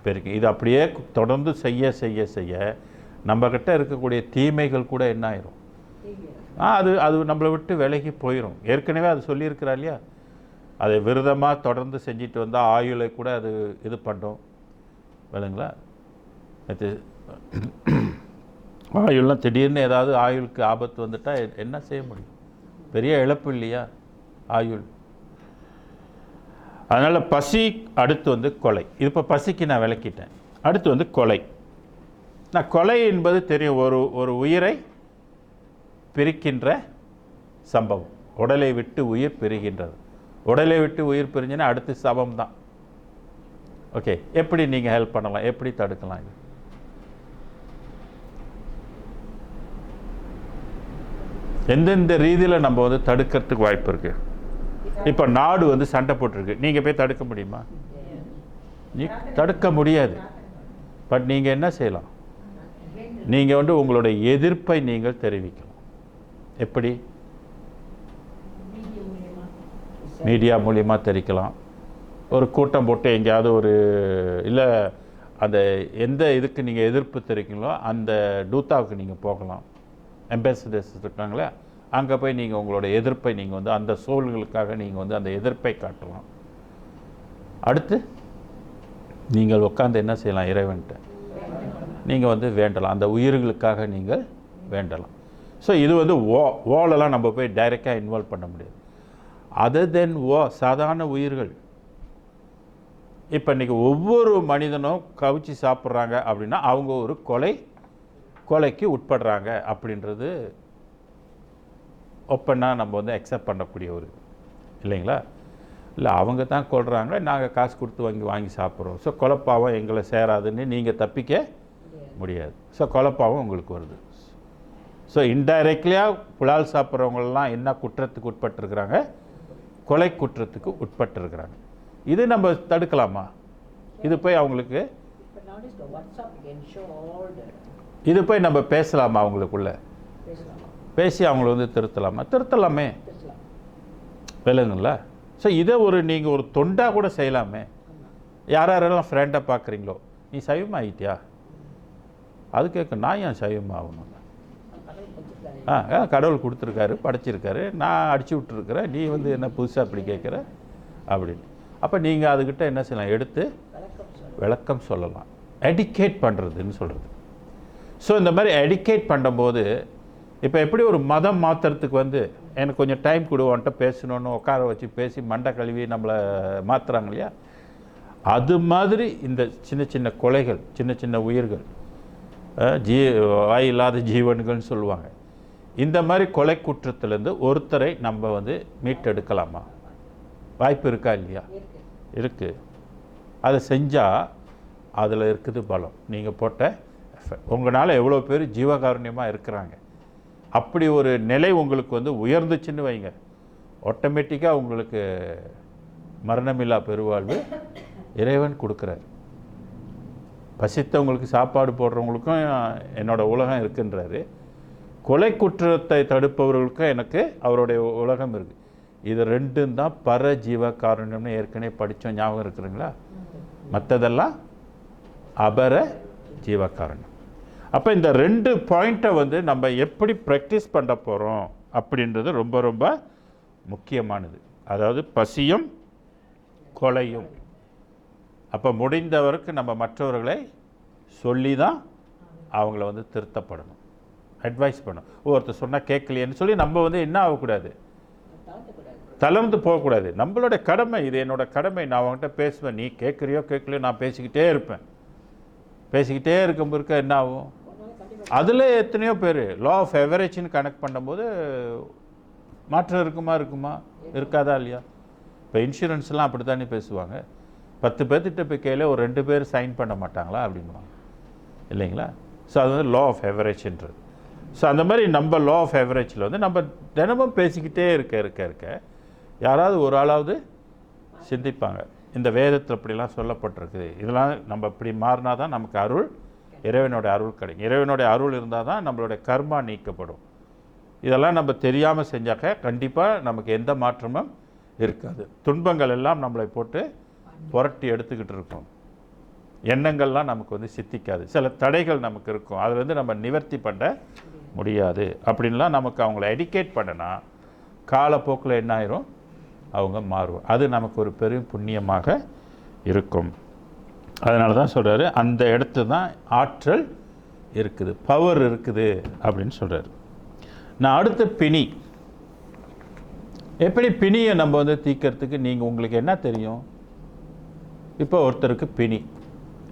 பெருக்கி இது அப்படியே தொடர்ந்து செய்ய செய்ய செய்ய நம்மக்கிட்ட இருக்கக்கூடிய தீமைகள் கூட என்ன ஆயிரும், அது நம்மளை விட்டு விலகி போயிடும். ஏற்கனவே அது சொல்லியிருக்கிறா இல்லையா, அதை விரதமாக தொடர்ந்து செஞ்சுட்டு வந்தால் ஆயுளை கூட அது இது பண்ணும். விளங்களா? அது ஆயுள்லாம் திடீர்னு ஏதாவது ஆயுளுக்கு ஆபத்து வந்துட்டால் என்ன செய்ய முடியும்? பெரிய இழப்பு இல்லையா ஆயுள்? அதனால் பசி அடுத்து வந்து கொலை. இது இப்போ பசிக்கு நான் விளக்கிட்டேன். அடுத்து வந்து கொலை. நான் கொலை என்பது தெரியும், ஒரு உயிரை பிரிக்கின்ற சம்பவம். உடலை விட்டு உயிர் பிரிகின்றது. உடலை விட்டு உயிர் பிரிஞ்சுன்னா அடுத்து சபம் தான். ஓகே, எப்படி நீங்கள் ஹெல்ப் பண்ணலாம், எப்படி தடுக்கலாம்? இது எந்தெந்த ரீதியில் நம்ம வந்து தடுக்கிறதுக்கு வாய்ப்பு இருக்குது? இப்போ நாடு வந்து சண்டை போட்டிருக்கு, நீங்கள் போய் தடுக்க முடியுமா? நீ தடுக்க முடியாது. பட் நீங்கள் என்ன செய்யலாம்? நீங்கள் வந்து உங்களுடைய எதிர்ப்பை நீங்கள் தெரிவிக்கலாம். எப்படி? மீடியா மூலியமாக தெரிவிக்கலாம். ஒரு கூட்டம் போட்டு எங்கேயாவது ஒரு இல்லை அந்த எந்த இதுக்கு நீங்கள் எதிர்ப்பு தெரிவிக்கீங்களோ அந்த டூத்தாவுக்கு நீங்கள் போகலாம். அம்பாசிடர்ஸ் இருக்காங்களே, அங்கே போய் நீங்கள் உங்களோட எதிர்ப்பை நீங்கள் வந்து அந்த சூழல்களுக்காக நீங்கள் வந்து அந்த எதிர்ப்பை காட்டலாம். அடுத்து நீங்கள் உட்காந்து என்ன செய்யலாம்? இறைவன்கிட்ட நீங்கள் வந்து வேண்டலாம், அந்த உயிர்களுக்காக நீங்கள் வேண்டலாம். ஸோ இது வந்து ஓலெல்லாம் நம்ம போய் டைரெக்டாக இன்வால்வ் பண்ண முடியாது. அதர் தென் சாதாரண உயிர்கள். இப்போ இன்றைக்கி ஒவ்வொரு மனிதனும் கவிச்சு சாப்பிட்றாங்க அப்படின்னா அவங்க ஒரு கொலைக்கு உட்படுறாங்க அப்படின்றது ஓப்பனாக நம்ம வந்து அக்செப்ட் பண்ணக்கூடிய ஒரு இல்லைங்களா? இல்லை அவங்க தான் கொள்கிறாங்க, நாங்கள் காசு கொடுத்து வாங்கி சாப்பிட்றோம். ஸோ கொலைப்பாவம் எங்களை சேராதுன்னு நீங்கள் தப்பிக்க முடியாது. ஸோ கொலைப்பாவம் உங்களுக்கு வருது. ஸோ இன்டைரக்ட்லியாக புலால் சாப்பிட்றவங்களெலாம் என்ன குற்றத்துக்கு உட்பட்டுருக்குறாங்க? கொலை குற்றத்துக்கு உட்பட்டுருக்குறாங்க. இது நம்ம தடுக்கலாமா? இது போய் அவங்களுக்கு இது போய் நம்ம பேசலாமா? அவங்களுக்குள்ள பேசி அவங்கள வந்து திருத்தலாமா? திருத்தலாமே, விலங்குங்களா? ஸோ இதை நீங்கள் ஒரு தொண்டாக கூட செய்யலாமே. யாரெல்லாம் ஃப்ரெண்டாக பார்க்குறீங்களோ, நீ சைவமாகிட்டியா? அது கேட்க நான் ஏன் சைவமாகணும்? கடவுள் கொடுத்துருக்காரு, படைச்சிருக்காரு, நான் அடிச்சு விட்டுருக்குறேன், நீ வந்து என்ன புதுசாக அப்படி கேட்குற அப்படின்னு. அப்போ நீங்கள் அதுக்கிட்ட என்ன செய்யலாம்? எடுத்து விளக்கம் சொல்லலாம். எடிகேட் பண்ணுறதுன்னு சொல்கிறது. ஸோ இந்த மாதிரி எடிகேட் பண்ணும்போது இப்போ எப்படி ஒரு மதம் மாற்றுறதுக்கு வந்து எனக்கு கொஞ்சம் டைம் கொடுவோன்ட்ட பேசணுன்னு உட்கார வச்சு பேசி மண்டை கழுவி நம்மளை மாற்றுறாங்க இல்லையா? அது மாதிரி இந்த சின்ன சின்ன கொலைகள், சின்ன சின்ன உயிர்கள், வாயில்லாத ஜீவன்கள்னு சொல்லுவாங்க. இந்த மாதிரி கொலை குற்றத்திலேருந்து ஒருத்தரை நம்ம வந்து மீட்டெடுக்கலாமா? வாய்ப்பு இருக்கா இல்லையா? இருக்குது. அதை செஞ்சால் அதில் இருக்குது பலம். நீங்கள் போட்ட உங்களால் எவ்வளோ பேர் ஜீவகாருண்யமாக இருக்கிறாங்க. அப்படி ஒரு நிலை உங்களுக்கு வந்து உயர்ந்துச்சுன்னு வைங்க, ஆட்டோமேட்டிக்காக உங்களுக்கு மரணமில்லா பெருவாழ்வு இறைவன் கொடுக்குறாரு. பசித்தவங்களுக்கு சாப்பாடு போடுறவங்களுக்கும் என்னோடய உலகம் இருக்குன்றாரு. கொலை குற்றத்தை தடுப்பவர்களுக்கும் எனக்கு அவருடைய உலகம் இருக்குது. இது ரெண்டும் தான் பர ஜீவ காருண்யம்னு ஏற்கனவே படித்தோம், ஞாபகம் இருக்குதுங்களா? மற்றதெல்லாம் அபர ஜீவகாருண்யம். அப்போ இந்த 2 பாயிண்ட்டை வந்து நம்ம எப்படி ப்ராக்டிஸ் பண்ண போகிறோம் அப்படின்றது ரொம்ப ரொம்ப முக்கியமானது. அதாவது பசியும் கொலையும். அப்போ முடிந்தவருக்கு நம்ம மற்றவர்களை சொல்லி தான் அவங்கள வந்து திருத்தப்படணும், அட்வைஸ் பண்ணணும். ஒருத்தர் சொன்னால் கேட்கலையேன்னு சொல்லி நம்ம வந்து என்ன ஆகக்கூடாது? தளர்ந்து போகக்கூடாது. நம்மளோட கடமை இது, என்னோட கடமை. நான் அவங்ககிட்ட பேசுவேன், நீ கேட்குறியோ கேட்கலையோ நான் பேசிக்கிட்டே இருப்பேன். பேசிக்கிட்டே இருக்க என்ன ஆகும்? அதில் எத்தனையோ பேர் லா ஆஃப் எவரேஜ்னு கனெக்ட் பண்ணும்போது மாற்றம் இருக்குமா? இருக்காதா இல்லையா? இப்போ இன்சூரன்ஸ்லாம் அப்படி தானே பேசுவாங்க. 10 பேர்த்திட்ட போய் கேள்வி ஒரு 2 பேர் சைன் பண்ண மாட்டாங்களா அப்படின்வாங்க இல்லைங்களா? ஸோ அது வந்து லா ஆஃப் எவரேஜ்ன்றது. ஸோ அந்த மாதிரி நம்ம லா ஆஃப் எவரேஜில் வந்து நம்ம தினமும் பேசிக்கிட்டே இருக்க யாராவது ஒரு ஆளாவது சிந்திப்பாங்க, இந்த வேதத்தில் இப்படிலாம் சொல்லப்பட்டிருக்குது, இதெல்லாம் நம்ம இப்படி மாறினா தான் நமக்கு அருள், இறைவனுடைய அருள் கிடைக்கும். இறைவனுடைய அருள் இருந்தால் தான் நம்மளுடைய கர்மா நீக்கப்படும். இதெல்லாம் நம்ம தெரியாமல் செஞ்சாக்க கண்டிப்பாக நமக்கு எந்த மாற்றமும் இருக்காது. துன்பங்கள் எல்லாம் நம்மளை போட்டு புரட்டி எடுத்துக்கிட்டு இருக்கோம். எண்ணங்கள்லாம் நமக்கு வந்து சித்திக்காது. சில தடைகள் நமக்கு இருக்கும், அதில் வந்து நம்ம நிவர்த்தி பண்ண முடியாது. அப்படின்லாம் நமக்கு அவங்கள எடிகேட் பண்ணனா காலப்போக்கில் என்ன ஆயிரும்? அவங்க மாறுவோம். அது நமக்கு ஒரு பெரும் புண்ணியமாக இருக்கும். அதனால தான் சொல்கிறாரு, அந்த இடத்துல தான் ஆற்றல் இருக்குது, பவர் இருக்குது அப்படின்னு சொல்கிறாரு. நான் அடுத்த பிணி. எப்படி பிணியை நம்ம வந்து தீர்க்கறதுக்கு உங்களுக்கு என்ன தெரியும்? இப்போ ஒருத்தருக்கு பிணி,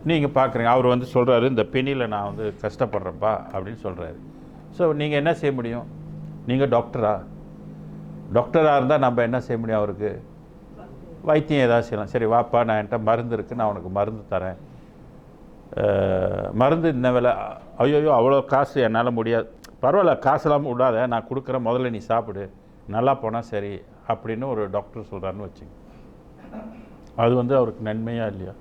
நீங்கள் பார்க்குறீங்க. அவர் வந்து சொல்கிறாரு, இந்த பிணியில் நான் வந்து கஷ்டப்படுறேன்ப்பா அப்படின்னு சொல்கிறாரு. ஸோ நீங்கள் என்ன செய்ய முடியும்? நீங்கள் டாக்டராக இருந்தால் நம்ம என்ன செய்ய முடியும்? அவருக்கு வைத்தியம் ஏதாவது செய்யலாம். சரி வாப்பா, நான் என்கிட்ட மருந்து இருக்குது, நான் உனக்கு மருந்து தரேன். மருந்து இந்த விலை, ஐயோ அவ்வளோ காசு என்னால் முடியாது, பரவாயில்ல காசெல்லாம் விடாத, நான் கொடுக்குறேன், முதல்ல நீ சாப்பிடு, நல்லா போனால் சரி அப்படின்னு ஒரு டாக்டர் சொல்கிறாருன்னு வச்சுங்க. அது வந்து அவருக்கு நன்மையா இல்லையா?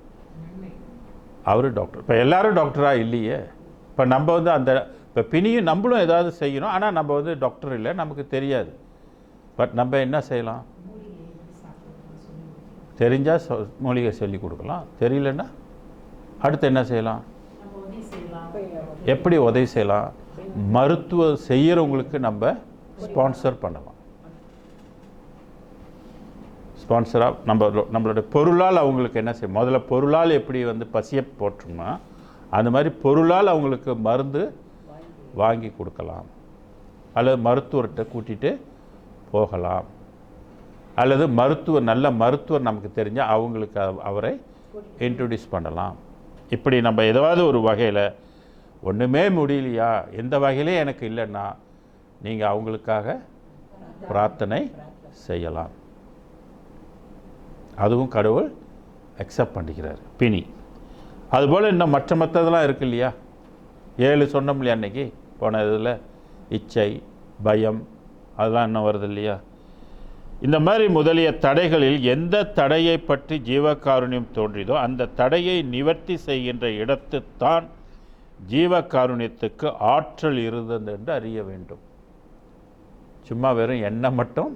அவர் டாக்டர். இப்போ எல்லோரும் டாக்டராக இல்லையே. இப்போ நம்ம வந்து அந்த இப்போ பிணியும் நம்மளும் ஏதாவது செய்யணும். ஆனால் நம்ம வந்து டாக்டர் இல்லை, நமக்கு தெரியாது. பட் நம்ம என்ன செய்யலாம்? தெரிஞ்சால் மூலிகை சொல்லி கொடுக்கலாம். தெரியலன்னா அடுத்து என்ன செய்யலாம்? எப்படி உதவி செய்யலாம்? மருத்துவம் செய்கிறவங்களுக்கு நம்ம ஸ்பான்சர் பண்ணலாம். ஸ்பான்சராக நம்மளோட பொருளால் அவங்களுக்கு என்ன செய்யும்? முதல்ல பொருளால் எப்படி வந்து பசியை போட்டுருமா, அந்த மாதிரி பொருளால் அவங்களுக்கு மருந்து வாங்கி கொடுக்கலாம். அல்லது மருத்துவர்கிட்ட கூட்டிகிட்டு போகலாம். அல்லது நல்ல மருத்துவர் நமக்கு தெரிஞ்சால் அவங்களுக்கு அவரை இன்ட்ரடியூஸ் பண்ணலாம். இப்படி நம்ம ஏதாவது ஒரு வகையில் ஒன்றுமே முடியலையா, எந்த வகையிலே எனக்கு இல்லைன்னா நீங்கள் அவங்களுக்காக பிரார்த்தனை செய்யலாம். அதுவும் கடவுள் அக்செப்ட் பண்ணிக்கிறார். பிணி அதுபோல் இன்னும் மற்றதெல்லாம் இருக்கு இல்லையா? 7 சொன்னோம் இல்லையா அன்றைக்கி போன இதில்? இச்சை, பயம், அதெல்லாம் இன்னும் வருது இல்லையா? இந்த மாதிரி முதலிய தடைகளில் எந்த தடையை பற்றி ஜீவகாருண்யம் தோன்றியதோ அந்த தடையை நிவர்த்தி செய்கின்ற இடத்துத்தான் ஜீவகாருண்யத்துக்கு ஆற்றல் இருந்தது என்று அறிய வேண்டும். சும்மா வெறும் எண்ணம் மட்டும்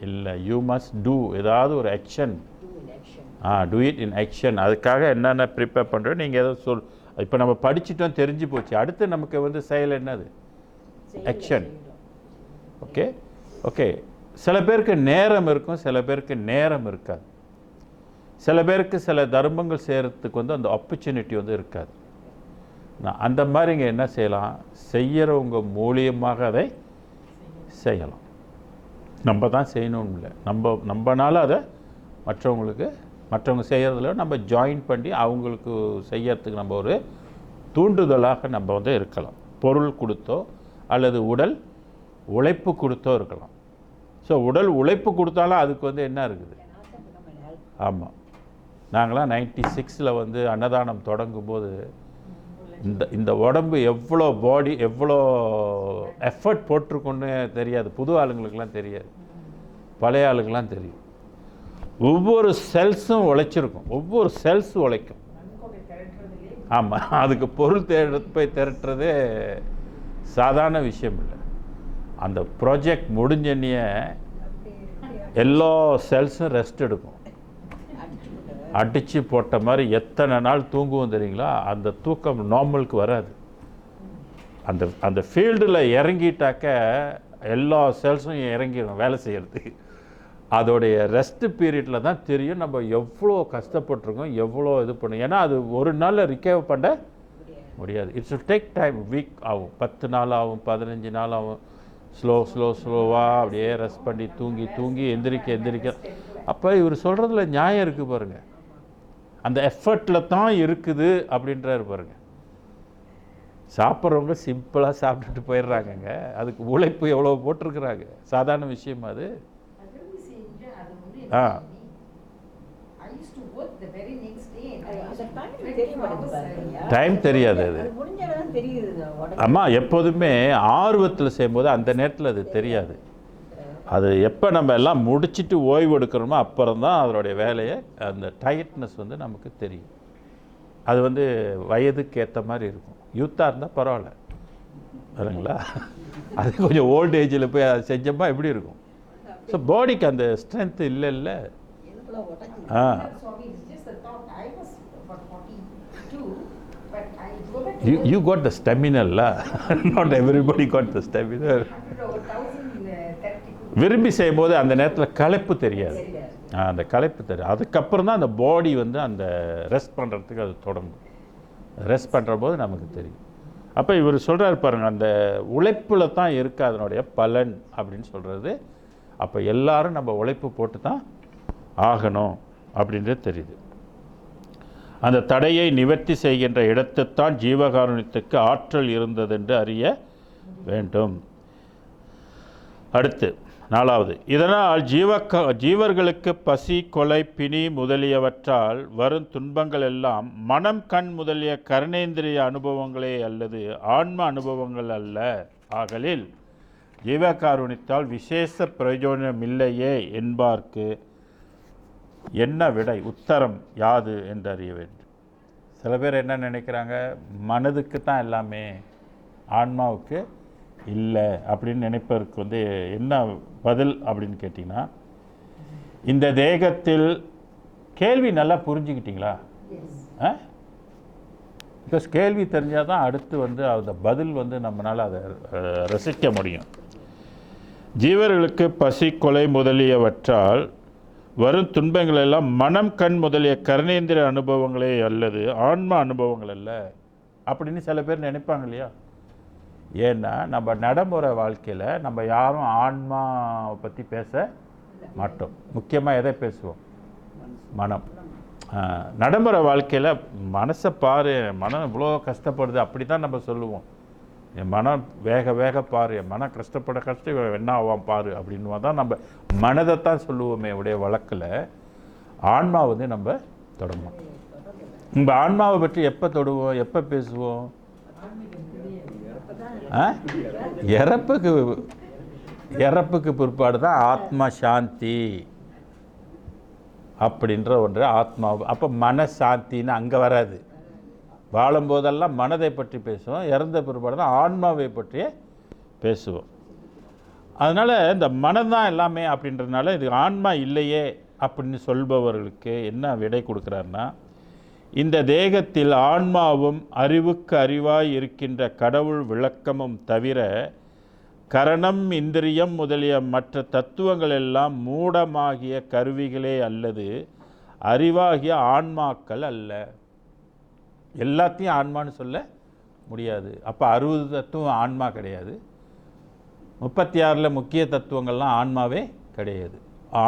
இல்லை. யூ மஸ்ட் டூ, ஏதாவது ஒரு action. Do it in action. அதுக்காக என்னென்ன ப்ரிப்பேர் பண்ணுறோம் நீங்கள் எதோ இப்போ நம்ம படிச்சுட்டோம், தெரிஞ்சு போச்சு. அடுத்து நமக்கு வந்து செயல் என்னது? ஆக்ஷன். Okay okay. சில பேருக்கு நேரம் இருக்கும், சில பேருக்கு நேரம் இருக்காது. சில பேருக்கு சில தர்மங்கள் செய்கிறதுக்கு வந்து அந்த ஆப்பர்ச்சுனிட்டி வந்து இருக்காது. அந்த மாதிரி இங்கே என்ன செய்யலாம்? செய்கிறவங்க மூலியமாக அதை செய்யலாம். நம்ம தான் செய்யணும்னு இல்லை, நம்மனால அதை மற்றவங்க செய்கிறதுல நம்ம ஜாயின் பண்ணி அவங்களுக்கு செய்யறதுக்கு நம்ம ஒரு தூண்டுதலாக நம்ம வந்து இருக்கலாம். பொருள் கொடுத்தோ அல்லது உடல் உழைப்பு கொடுத்தோ இருக்கலாம். ஸோ உடல் உழைப்பு கொடுத்தாலும் அதுக்கு வந்து என்ன இருக்குது? ஆமாம். நாங்களாம் 96 வந்து அன்னதானம் தொடங்கும் போது இந்த உடம்பு எவ்வளோ எவ்வளோ எஃபர்ட் போட்டிருக்கோன்னு தெரியாது. புது ஆளுங்களுக்கெல்லாம் தெரியாது, பழைய ஆளுக்கெல்லாம் தெரியும். ஒவ்வொரு செல்ஸும் உழைச்சிருக்கும், ஒவ்வொரு செல்ஸ் உழைக்கும். ஆமாம், அதுக்கு பொருள் போய் திரட்டுறதே சாதாரண விஷயம் இல்லை. அந்த ப்ராஜெக்ட் முடிஞ்சனிய எல்லா செல்ஸும் ரெஸ்ட் எடுக்கும். அடித்து போட்ட மாதிரி எத்தனை நாள் தூங்குவோம் தெரியுங்களா? அந்த தூக்கம் நார்மலுக்கு வராது. அந்த ஃபீல்டில் இறங்கிட்டாக்க எல்லா செல்ஸும் இறங்கிடும் வேலை செய்கிறதுக்கு. அதோடைய ரெஸ்ட் பீரியடில் தான் தெரியும் நம்ம எவ்வளோ கஷ்டப்பட்டுருக்கோம், எவ்வளோ இது பண்ணும். ஏன்னா அது ஒரு நாளில் ரிகவர் பண்ண முடியாது. It's will take time. Week ஆகும், 10 நாள் ஆகும், 15 நாள் ஆகும். ஸ்லோவாக அப்படியே ரெஸ்ட் பண்ணி தூங்கி எந்திரிக்க. அப்போ இவர் சொல்கிறதுல நியாயம் இருக்குது பாருங்கள். அந்த எஃபர்ட்டில் தான் இருக்குது அப்படின்றாரு பாருங்கள். சாப்பிட்றவங்க சிம்பிளாக சாப்பிட்டுட்டு போயிடுறாங்கங்க. அதுக்கு உழைப்பு எவ்வளோ போட்டிருக்கிறாங்க. சாதாரண விஷயம் அது. டைம் தெரியாது அது. ஆமாம், எப்போதுமே ஆர்வத்தில் செய்யும்போது அந்த நேரத்தில் அது தெரியாது. அது எப்போ நம்ம எல்லாம் முடிச்சுட்டு ஓய்வு எடுக்கிறோமோ அப்புறம் தான் அதனுடைய வேலையை, அந்த டயர்ட்னஸ் வந்து நமக்கு தெரியும். அது வந்து வயதுக்கு ஏற்ற மாதிரி இருக்கும். யூத்தாக இருந்தால் பரவாயில்ல இல்லைங்களா? அது கொஞ்சம் ஓல்ட் ஏஜில் போய் அதை செஞ்சோம்னா எப்படி இருக்கும்? ஸோ பாடிக்கு அந்த ஸ்ட்ரென்த் இல்லை. You got the stamina la. Not everybody got the stamina. விரும்பி செய்யும்போது அந்த நேரத்தில் களைப்பு தெரியாது. அந்த களைப்பு தெரியும். அதுக்கப்புறம் தான் அந்த பாடி வந்து அந்த ரெஸ்ட் பண்ணுறதுக்கு அது தொடங்கும். ரெஸ்ட் பண்ணுற போது நமக்கு தெரியும். அப்போ இவர் சொல்கிறார் பாருங்கள், அந்த உழைப்பில் தான் இருக்குது அதனுடைய பலன் அப்படின்னு சொல்கிறது. அப்போ எல்லாரும் நம்ம உழைப்பு போட்டு தான் ஆகணும் அப்படின்றது தெரியுது. அந்த தடையை நிவர்த்தி செய்கின்ற இடத்துத்தான் ஜீவகாருண்யத்துக்கு ஆற்றல் இருந்ததென்று அறிய வேண்டும். அடுத்து 4வது, இதனால் ஜீவர்களுக்கு பசி, கொலை, பிணி முதலியவற்றால் வரும் துன்பங்கள் எல்லாம் மனம், கண் முதலிய கர்ணேந்திரிய அனுபவங்களே அல்லது ஆன்ம அனுபவங்கள் அல்ல. ஆகலில் ஜீவகாருண்யத்தால் விசேஷ பிரயோஜனமில்லையே என்பார்க்கு என்ன விடை, உத்தரம் யாது என்று அறிய வேண்டும். சில பேர் என்ன நினைக்கிறாங்க, மனதுக்கு தான் எல்லாமே, ஆன்மாவுக்கு இல்லை அப்படின்னு நினைப்பதற்கு என்ன பதில் அப்படின்னு கேட்டிங்கன்னா, இந்த தேகத்தில் கேள்வி நல்லா புரிஞ்சுக்கிட்டீங்களா? பிகாஸ் கேள்வி தெரிஞ்சால் தான் அடுத்து அந்த பதில் நம்மளால் அதை ரசிக்க முடியும். ஜீவர்களுக்கு பசி, கொலை முதலியவற்றால் வரும் துன்பங்கள் எல்லாம் மனம், கண் முதலிய கர்ணேந்திர அனுபவங்களே அல்லது ஆன்ம அனுபவங்கள் அல்ல அப்படின்னு சில பேர் நினைப்பாங்க இல்லையா? ஏன்னா நம்ம நடைமுறை வாழ்க்கையில் நம்ம யாரும் ஆன்மாவை பற்றி பேச மாட்டோம். முக்கியமாக எதை பேசுவோம்? மனம். நடைமுறை வாழ்க்கையில் மனசை பாரு, மனம் இவ்வளோ கஷ்டப்படுது அப்படி தான் நம்ம சொல்லுவோம். என் மனம் வேக பாரு, என் மனம் கஷ்டம் என்ன ஆவான் பாரு அப்படின்னு தான் நம்ம மனதைத்தான் சொல்லுவோமே உடைய வழக்கில். ஆன்மா நம்ம தொடங்குவோம். நம்ம ஆன்மாவை பற்றி எப்போ தொடுவோம், எப்போ பேசுவோம்? இறப்புக்கு பிற்பாடு தான் ஆத்மா சாந்தி அப்படின்ற ஒன்று. ஆத்மா அப்போ மனசாந்தின்னு அங்கே வராது. வாழும்போதெல்லாம் மனதை பற்றி பேசுவோம், இறந்த பிற்பாடு தான் ஆன்மாவை பற்றியே பேசுவோம். அதனால் இந்த மனம்தான் எல்லாமே அப்படின்றதுனால இது ஆன்மா இல்லையே அப்படின்னு சொல்பவர்களுக்கு என்ன விடை கொடுக்குறாருன்னா, இந்த தேகத்தில் ஆன்மாவும் அறிவுக்கு அறிவாய் இருக்கின்ற கடவுள் விளக்கமும் தவிர கரணம், இந்திரியம் முதலிய மற்ற தத்துவங்கள் எல்லாம் மூடமாகிய கருவிகளே அல்லது அறிவாகிய ஆன்மாக்கள் அல்ல. எல்லாத்தையும் ஆன்மான்னு சொல்ல முடியாது. அப்போ 60 தத்துவம் ஆன்மா கிடையாது, 36 முக்கிய தத்துவங்கள்லாம் ஆன்மாவே கிடையாது.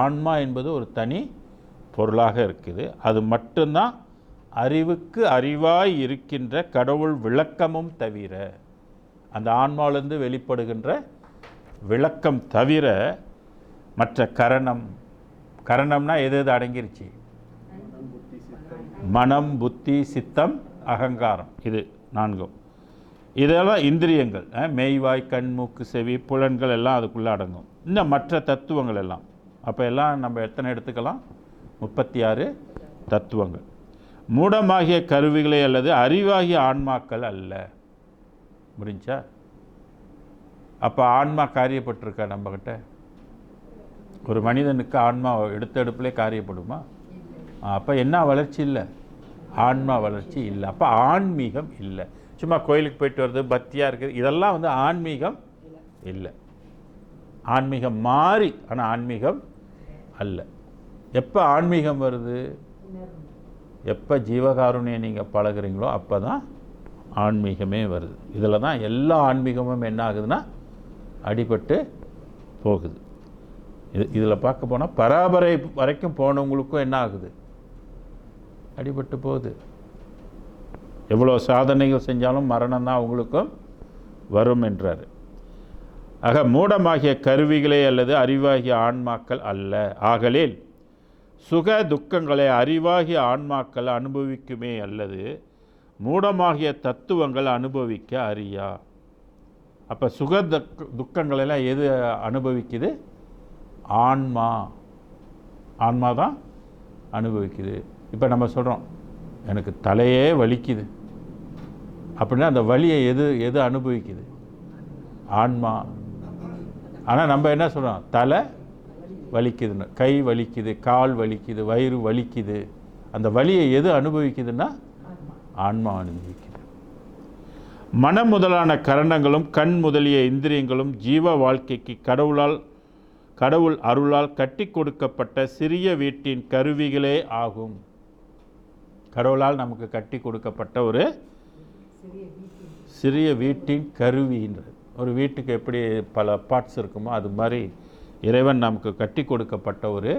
ஆன்மா என்பது ஒரு தனி பொருளாக இருக்குது. அது மட்டும்தான் அறிவுக்கு அறிவாய் இருக்கின்ற கடவுள் விளக்கமும் தவிர, அந்த ஆன்மாவிலிருந்து வெளிப்படுகின்ற விளக்கம் தவிர மற்ற கரணம்னா எது அடங்கிருச்சு? மனம், புத்தி, சித்தம், அகங்காரம். இது 4. இதெல்லாம் இந்திரியங்கள். மெய்வாய், கண், மூக்கு, செவி, புலன்கள் எல்லாம் அதுக்குள்ளே அடங்கும். இன்னும் மற்ற தத்துவங்கள் எல்லாம். அப்போ எல்லாம் நம்ம எத்தனை எடுத்துக்கலாம்? 36 தத்துவங்கள். மூடமாகிய கருவிகளே அல்லது அறிவாகிய ஆன்மாக்கள் அல்ல. புரிஞ்சா? அப்போ ஆன்மா காரியப்பட்டிருக்கா நம்மக்கிட்ட? ஒரு மனிதனுக்கு ஆன்மா எடுப்பிலே காரியப்படுமா? அப்போ என்ன வளர்ச்சி இல்லை? ஆன்மா வளர்ச்சி இல்லை. அப்போ ஆன்மீகம் இல்லை. சும்மா கோயிலுக்கு போயிட்டு வருது, பக்தியாக இருக்குது, இதெல்லாம் ஆன்மீகம் இல்லை. ஆன்மீகம் மாறி, ஆனால் ஆன்மீகம் அல்ல. எப்போ ஆன்மீகம் வருது? எப்போ ஜீவகாருண்யம் நீங்கள் பழகுறீங்களோ அப்போ தான் ஆன்மீகமே வருது. இதில் தான் எல்லா ஆன்மீகமும் என்ன ஆகுதுன்னா அடிபட்டு போகுது. இதில் பார்க்க போனால் பராபரை வரைக்கும் போனவங்களுக்கும் என்ன ஆகுது? அடிபட்டு போகுது. எவ்வளோ சாதனைகள் செஞ்சாலும் மரணம் தான் அவங்களுக்கும் வரும் என்றார். ஆக மூடமாகிய கருவிகளே அல்லது அறிவாகிய ஆன்மாக்கள் அல்ல. ஆகலில் சுக துக்கங்களை அறிவாகிய ஆன்மாக்கள் அனுபவிக்குமே அல்லது மூடமாகிய தத்துவங்கள் அனுபவிக்க அறியா. அப்போ சுக துக்கங்களெல்லாம் எது அனுபவிக்குது? ஆன்மா தான் அனுபவிக்குது. இப்போ நம்ம சொல்கிறோம், எனக்கு தலையே வலிக்குது அப்படின்னா அந்த வலியை எது அனுபவிக்குது? ஆன்மா. ஆனால் நம்ம என்ன சொல்கிறோம்? தலை வலிக்குதுன்னு, கை வலிக்குது, கால் வலிக்குது, வயிறு வலிக்குது. அந்த வலியை எது அனுபவிக்குதுன்னா ஆன்மா அனுபவிக்குது. மனம் முதலான கரணங்களும் கண் முதலிய இந்திரியங்களும் ஜீவ வாழ்க்கைக்கு கடவுள் அருளால் கட்டி கொடுக்கப்பட்ட சிறிய வீட்டின் கருவிகளே ஆகும். கடவுளால் நமக்கு கட்டி கொடுக்கப்பட்ட ஒரு சிறிய வீட்டின் கருவின்றது. ஒரு வீட்டுக்கு எப்படி பல பார்ட்ஸ் இருக்குமோ அது மாதிரி இறைவன் நமக்கு கட்டி கொடுக்கப்பட்ட ஒரு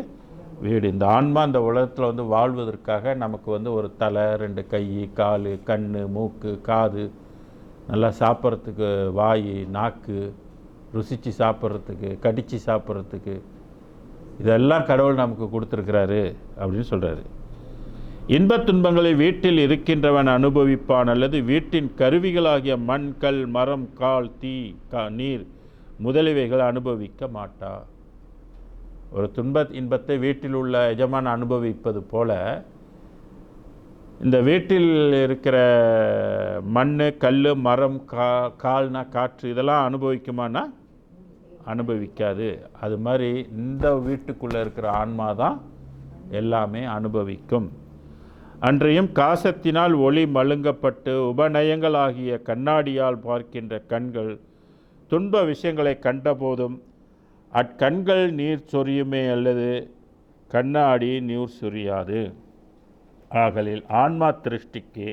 வீடு. இந்த ஆன்மா இந்த உலகத்தில் வந்து வாழ்வதற்காக நமக்கு வந்து ஒரு தலை, 2 கை, கால், கண், மூக்கு, காது, நல்லா சாப்பிட்றதுக்கு வாய், நாக்கு, ருசித்து சாப்பிட்றதுக்கு, கடித்து சாப்பிட்றதுக்கு, இதெல்லாம் கடவுள் நமக்கு கொடுத்துருக்கிறாரு அப்படின்னு சொல்கிறாரு. இன்பத் துன்பங்களை வீட்டில் இருக்கின்றவன் அனுபவிப்பான், அல்லது வீட்டின் கருவிகளாகிய மண், கல், மரம், கால், தீ, நீர் முதலியவைகள் அனுபவிக்க மாட்டா. ஒரு இன்பத்தை வீட்டில் உள்ள எஜமான் அனுபவிப்பது போல இந்த வீட்டில் இருக்கிற மண், கல், மரம், கால்னா காற்று, இதெல்லாம் அனுபவிக்குமானா அனுபவிக்காது. அது மாதிரி இந்த வீட்டுக்குள்ளே இருக்கிற ஆன்மா தான் எல்லாமே அனுபவிக்கும். அன்றையும் காசத்தினால் ஒளி மழுங்கப்பட்டு உபநயங்கள் ஆகிய கண்ணாடியால் பார்க்கின்ற கண்கள் துன்ப விஷயங்களை கண்டபோதும் அக்கண்கள் நீர் சொரியுமே, அல்லது கண்ணாடி நீர் சொரியாது. ஆகலில் ஆன்மா திருஷ்டிக்கு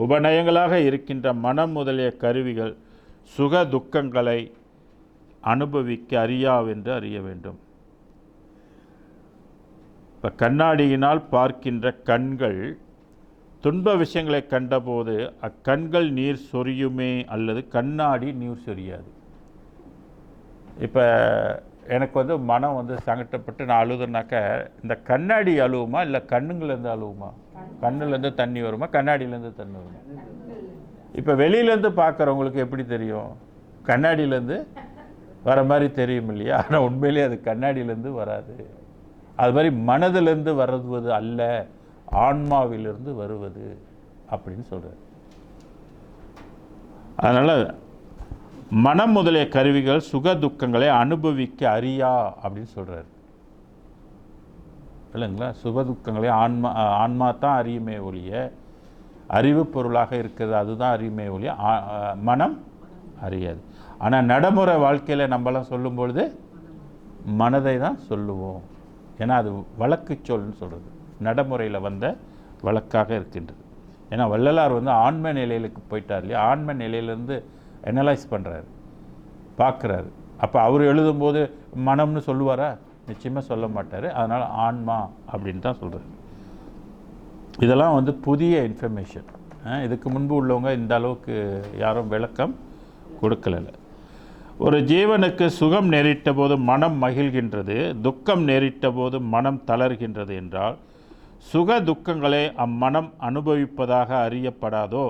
உபநயங்களாக இருக்கின்ற மனம் முதலிய கருவிகள் சுக துக்கங்களை அனுபவிக்க அறியாவென்று அறிய வேண்டும். இப்போ கண்ணாடியினால் பார்க்கின்ற கண்கள் துன்ப விஷயங்களை கண்டபோது அக்கண்கள் நீர் சொரியுமே, அல்லது கண்ணாடி நீர் சொரியாது. இப்போ எனக்கு வந்து மனம் வந்து சங்கடப்பட்டு நான் அழுதுனாக்க இந்த கண்ணாடி அழுவுமா இல்லை கண்ணுங்கள்லேருந்து அழுவுமா? கண்ணுலேருந்து தண்ணி வருமா, கண்ணாடியிலேருந்து தண்ணி வருமா? இப்போ வெளியிலேருந்து பார்க்குறவங்களுக்கு எப்படி தெரியும்? கண்ணாடியிலேருந்து வர மாதிரி தெரியும் இல்லையா? ஆனால் உண்மையிலே அது கண்ணாடியிலேருந்து வராது. அது மாதிரி மனதிலிருந்து வருவது அல்ல, ஆன்மாவிலிருந்து வருவது அப்படின்னு சொல்கிறார். அதனால் மனம் முதலிய கருவிகள் சுக துக்கங்களை அனுபவிக்க அறியா அப்படின்னு சொல்கிறார் இல்லைங்களா? சுக துக்கங்களை ஆன்மா தான் அறியுமே ஒழிய, அறிவு பொருளாக இருக்கிறது அதுதான் அறியுமே ஒழிய மனம் அறியாது. ஆனால் நடைமுறை வாழ்க்கையில் நம்மளாம் சொல்லும்பொழுது மனதை தான் சொல்லுவோம். ஏன்னா அது வழக்கு சொல்னு சொல்கிறது, நடைமுறையில் வந்த வழக்காக இருக்கின்றது. ஏன்னா வள்ளலார் வந்து ஆன்ம நிலையிலுக்கு போயிட்டார் இல்லையா? ஆன்ம நிலையிலேருந்து அனலைஸ் பண்ணுறாரு, பார்க்குறாரு. அப்போ அவர் எழுதும்போது மனம்னு சொல்லுவாரா? நிச்சயமாக சொல்ல மாட்டார். அதனால் ஆன்மா அப்படின்னு தான் சொல்கிறார். இதெல்லாம் வந்து புதிய இன்ஃபர்மேஷன். இதுக்கு முன்பு உள்ளவங்க இந்த அளவுக்கு யாரும் விளக்கம் கொடுக்கல. ஒரு ஜீவனுக்கு சுகம் நேரிட்ட போது மனம் மகிழ்கின்றது, துக்கம் நேரிட்ட போது மனம் தளர்கின்றது என்றால் சுக துக்கங்களை அம்மனம் அனுபவிப்பதாக அறியப்படாதோ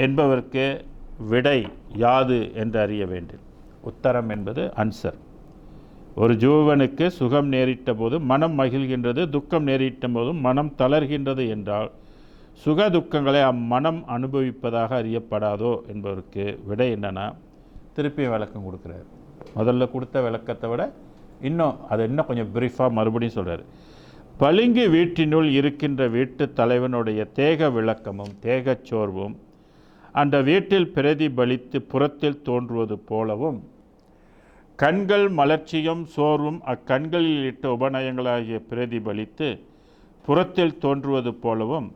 என்பதற்கு விடை யாது என்று அறிய வேண்டும். உத்தரம் என்பது ஆன்சர். ஒரு ஜீவனுக்கு சுகம் நேரிட்ட போது மனம் மகிழ்கின்றது, துக்கம் நேரிட்ட போதும் மனம் தளர்கின்றது என்றால் சுக துக்கங்களை அம்மனம் அனுபவிப்பதாக அறியப்படாதோ என்பதற்கு விடை என்னன்னா, திருப்பியும் விளக்கம் கொடுக்குறாரு. முதல்ல கொடுத்த விளக்கத்தை விட இன்னும் கொஞ்சம் பிரீஃபாக மறுபடியும் சொல்கிறார். பளிங்கு வீட்டினுள் இருக்கின்ற வீட்டு தலைவனுடைய தேக விளக்கமும் தேகச்சோர்வும் அந்த வீட்டில் பிரதிபலித்து புறத்தில் தோன்றுவது போலவும், கண்கள் மலர்ச்சியும் சோர்வும் அக்கண்களில் இட்ட உபநயங்களாகிய பிரதிபலித்து புறத்தில் தோன்றுவது போலவும்,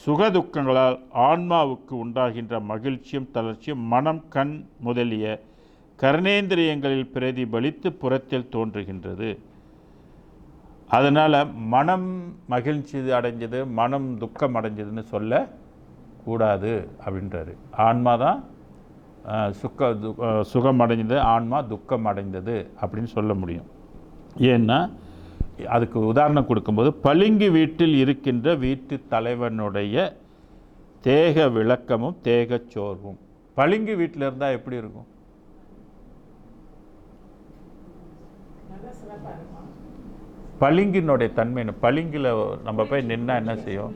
சுகதுக்கங்களால் ஆன்மாவுக்கு உண்டாகின்ற மகிழ்ச்சியும் தளர்ச்சியும் மனம், கண் முதலிய கர்ணேந்திரியங்களில் பிரதிபலித்து புறத்தில் தோன்றுகின்றது. அதனால் மனம் மகிழ்ச்சி அடைஞ்சது, மனம் துக்கம் அடைஞ்சதுன்னு சொல்ல கூடாது அப்படின்றாரு. ஆன்மா தான் சுகம் அடைஞ்சது, ஆன்மா துக்கம் அடைந்தது அப்படின்னு சொல்ல முடியும். ஏன்னா அதுக்கு உதாரணம் கொடுக்கும்போது, பளிங்கு வீட்டில் இருக்கின்ற வீட்டு தலைவனுடைய தேக விளக்கமும் தேகச்சோர்வும். பளிங்கு வீட்டில் இருந்தால் எப்படி இருக்கும்? பளிங்கினுடைய தன்மை என்ன? பளிங்கில் நம்ம போய் நின்னா என்ன செய்யும்?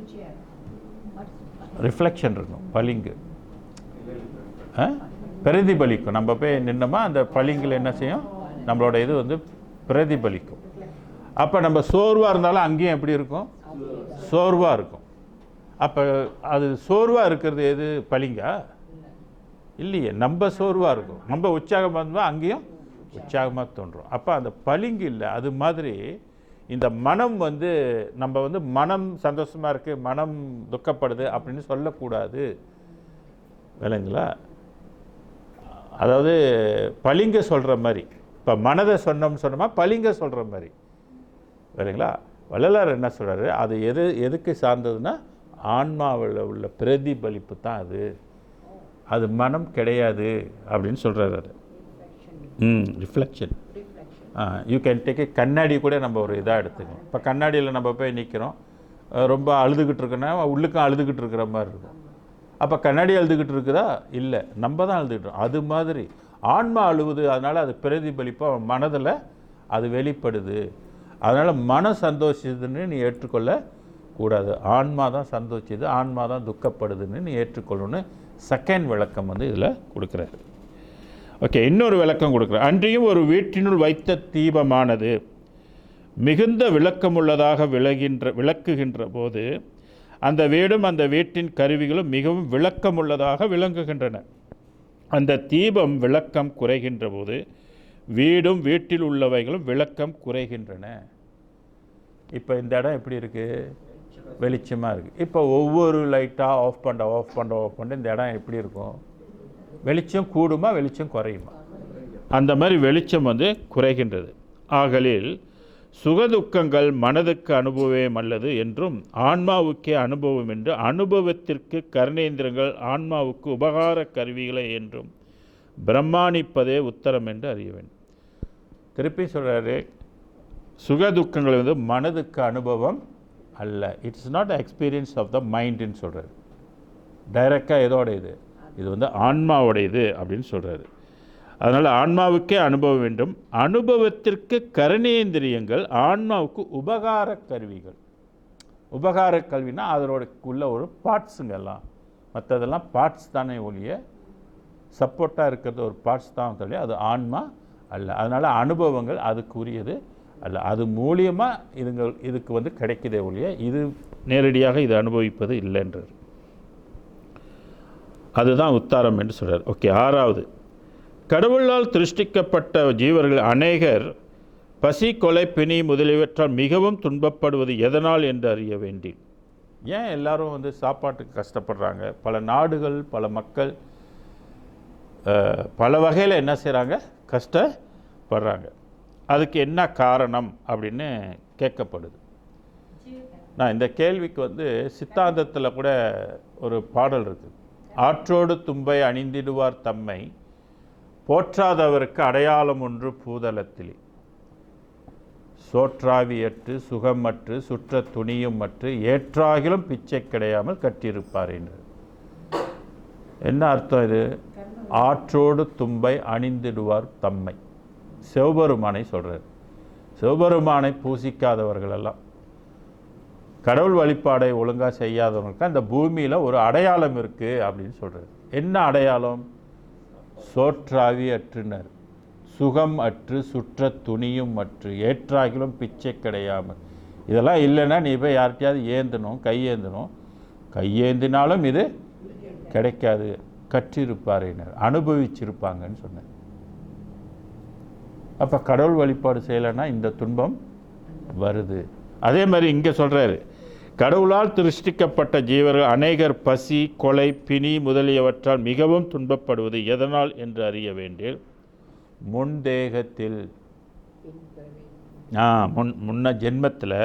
ரிஃப்ளெக்ஷன் இருக்கும். பளிங்கு பிரதிபலிக்கும். நம்ம போய் நின்னோமா அந்த பளிங்கில் என்ன செய்யும்? நம்மளோட இது வந்து பிரதிபலிக்கும். அப்போ நம்ம சோர்வாக இருந்தாலும் அங்கேயும் எப்படி இருக்கும்? சோர்வாக இருக்கும். அப்போ அது சோர்வாக இருக்கிறது எது? பளிங்கா? இல்லையே, நம்ம சோர்வாக இருக்கும். நம்ம உற்சாகமாக இருந்தால் அங்கேயும் உற்சாகமாக தோன்றும். அப்போ அந்த பளிங்கு இல்லை. அது மாதிரி இந்த மனம் வந்து நம்ம வந்து மனம் சந்தோஷமாக இருக்குது, மனம் துக்கப்படுது அப்படின்னு சொல்லக்கூடாது. விளங்குங்களா? அதாவது பளிங்கு சொல்கிற மாதிரி இப்போ மனதை சொன்னோமா பளிங்க சொல்கிற மாதிரி சரிங்களா. வள்ளலார் என்ன சொல்கிறாரு, அது எதுக்கு சார்ந்ததுன்னா ஆன்மாவில் உள்ள பிரதிபலிப்பு தான் அது மனம் கிடையாது அப்படின்னு சொல்கிறாரு. அது ரிஃப்ளெக்ஷன். யூ கேன் டேக் கண்ணாடி கூட நம்ம ஒரு இதாக எடுத்துக்கணும். இப்போ கண்ணாடியில் நம்ம போய் நிற்கிறோம், ரொம்ப அழுதுகிட்டு இருக்குன்னா உள்ளுக்கும் அழுதுகிட்டு இருக்கிற மாதிரி இருக்கும். அப்போ கண்ணாடி அழுதுகிட்டு இருக்குதா? இல்லை, நம்ம தான் அழுதுகிட்டோம். அது மாதிரி ஆன்மா அழுவுது, அதனால் அது பிரதிபலிப்பாக மனதில் அது வெளிப்படுது. அதனால் மனம் சந்தோஷிதுன்னு நீ ஏற்றுக்கொள்ள கூடாது. ஆன்மா தான் சந்தோஷிது, ஆன்மா தான் துக்கப்படுதுன்னு நீ ஏற்றுக்கொள்ளணும்னு செகண்ட் விளக்கம் இதில் கொடுக்குறாரு. ஓகே, இன்னொரு விளக்கம் கொடுக்குறாரு. அன்றியும் ஒரு வீட்டினுள் வைத்த தீபமானது மிகுந்த விளக்கமுள்ளதாக விளக்குகின்ற போது அந்த வீடும் அந்த வீட்டின் கருவிகளும் மிகவும் விளக்கமுள்ளதாக விளங்குகின்றன. அந்த தீபம் விளக்கம் குறைகின்ற போது வீடும் வீட்டில் உள்ளவைகளும் விளக்கம் குறைகின்றன. இப்போ இந்த இடம் எப்படி இருக்குது? வெளிச்சமாக இருக்குது. இப்போ ஒவ்வொரு லைட்டாக ஆஃப் பண்ண இந்த இடம் எப்படி இருக்கும்? வெளிச்சம் கூடுமா வெளிச்சம் குறையுமா? அந்த மாதிரி வெளிச்சம் குறைகின்றது. ஆகலில் சுகதுக்கங்கள் மனதுக்கு அனுபவம் அல்லது என்றும் ஆன்மாவுக்கே அனுபவம் என்று அனுபவத்திற்கு கர்ணேந்திரங்கள் ஆன்மாவுக்கு உபகார கருவிகளை என்றும் பிரம்மாணிப்பதே உத்தரம் என்று அறிய வேண்டும். திருப்பி சொல்கிறாரு, சுகதுக்கங்கள் மனதுக்கு அனுபவம் அல்ல. It's not experience of the மைண்டுன்னு சொல்கிறாரு. டைரெக்டாக எதோட இது ஆன்மாவோடையது அப்படின்னு சொல்கிறாரு. அதனால் ஆன்மாவுக்கே அனுபவம் வேண்டும். அனுபவத்திற்கு கரணேந்திரியங்கள் ஆன்மாவுக்கு உபகார கருவிகள். உபகார கல்வினா அதோட உள்ள ஒரு பார்ட்ஸுங்கெல்லாம், மற்றதெல்லாம் பார்ட்ஸ் தானே ஒழிய சப்போர்ட்டாக இருக்கிறது ஒரு பார்ட்ஸ் தான் சொல்லி அது ஆன்மா அல்ல. அதனால் அனுபவங்கள் அதுக்குரியது அல்ல. அது மூலியமாக இதுக்கு கிடைக்குதே ஒழிய இது நேரடியாக இது அனுபவிப்பது இல்லைன்றார். அதுதான் உத்தாரம் என்று சொல்கிறார். ஓகே, ஆறாவது, கடவுளால் திருஷ்டிக்கப்பட்ட ஜீவர்கள் அநேகர் பசி, கொலை, பிணி முதலியவற்றால் மிகவும் துன்பப்படுவது எதனால் என்று அறிய வேண்டி. ஏன் எல்லாரும் சாப்பாட்டுக்கு கஷ்டப்படுறாங்க? பல நாடுகள், பல மக்கள் பல வகையில் என்ன செய்கிறாங்க? கஷ்டப்படுறாங்க. அதுக்கு என்ன காரணம் அப்படின்னு கேட்கப்படுது. நான் இந்த கேள்விக்கு சித்தாந்தத்தில் கூட ஒரு பாடல் இருக்குது. ஆற்றோடு தும்பை அணிந்திடுவார் தம்மை போற்றாதவருக்கு அடையாளம் ஒன்று பூதலத்திலே சோற்றாவியற்று சுகமற்று சுற்ற துணியும் மற்று ஏற்றாகிலும் பிச்சை கிடையாமல் கட்டியிருப்பார் என்று. என்ன அர்த்தம் இது? ஆற்றோடு தும்பை அணிந்திடுவார் தம்மை, சிவபெருமானை சொல்கிறார். சிவபெருமானை பூசிக்காதவர்களெல்லாம், கடவுள் வழிபாடை ஒழுங்காக செய்யாதவங்களுக்கு அந்த பூமியில் ஒரு அடையாளம் இருக்குது அப்படின்னு சொல்கிறார். என்ன அடையாளம்? சோற்றாவி அற்றுனர், சுகம் அற்று சுற்ற துணியும் அற்று ஏற்றாகிலும் பிச்சை கிடையாமல். இதெல்லாம் இல்லைன்னா நீ போய் யார்கிட்டையாவது ஏந்தணும், கையேந்தணும். கையேந்தினாலும் இது கிடைக்காது. கற்றிருப்பாரினர், அனுபவிச்சிருப்பாங்கன்னு சொன்னார். அப்போ கடவுள் வழிபாடு செய்யலைன்னா இந்த துன்பம் வருது. அதே மாதிரி இங்கே சொல்கிறாரு, கடவுளால் திருஷ்டிக்கப்பட்ட ஜீவர்கள் அநேகர் பசி, கொலை, பிணி முதலியவற்றால் மிகவும் துன்பப்படுவது எதனால் என்று அறிய வேண்டிய முன்தேகத்தில் முன்ன ஜென்மத்தில்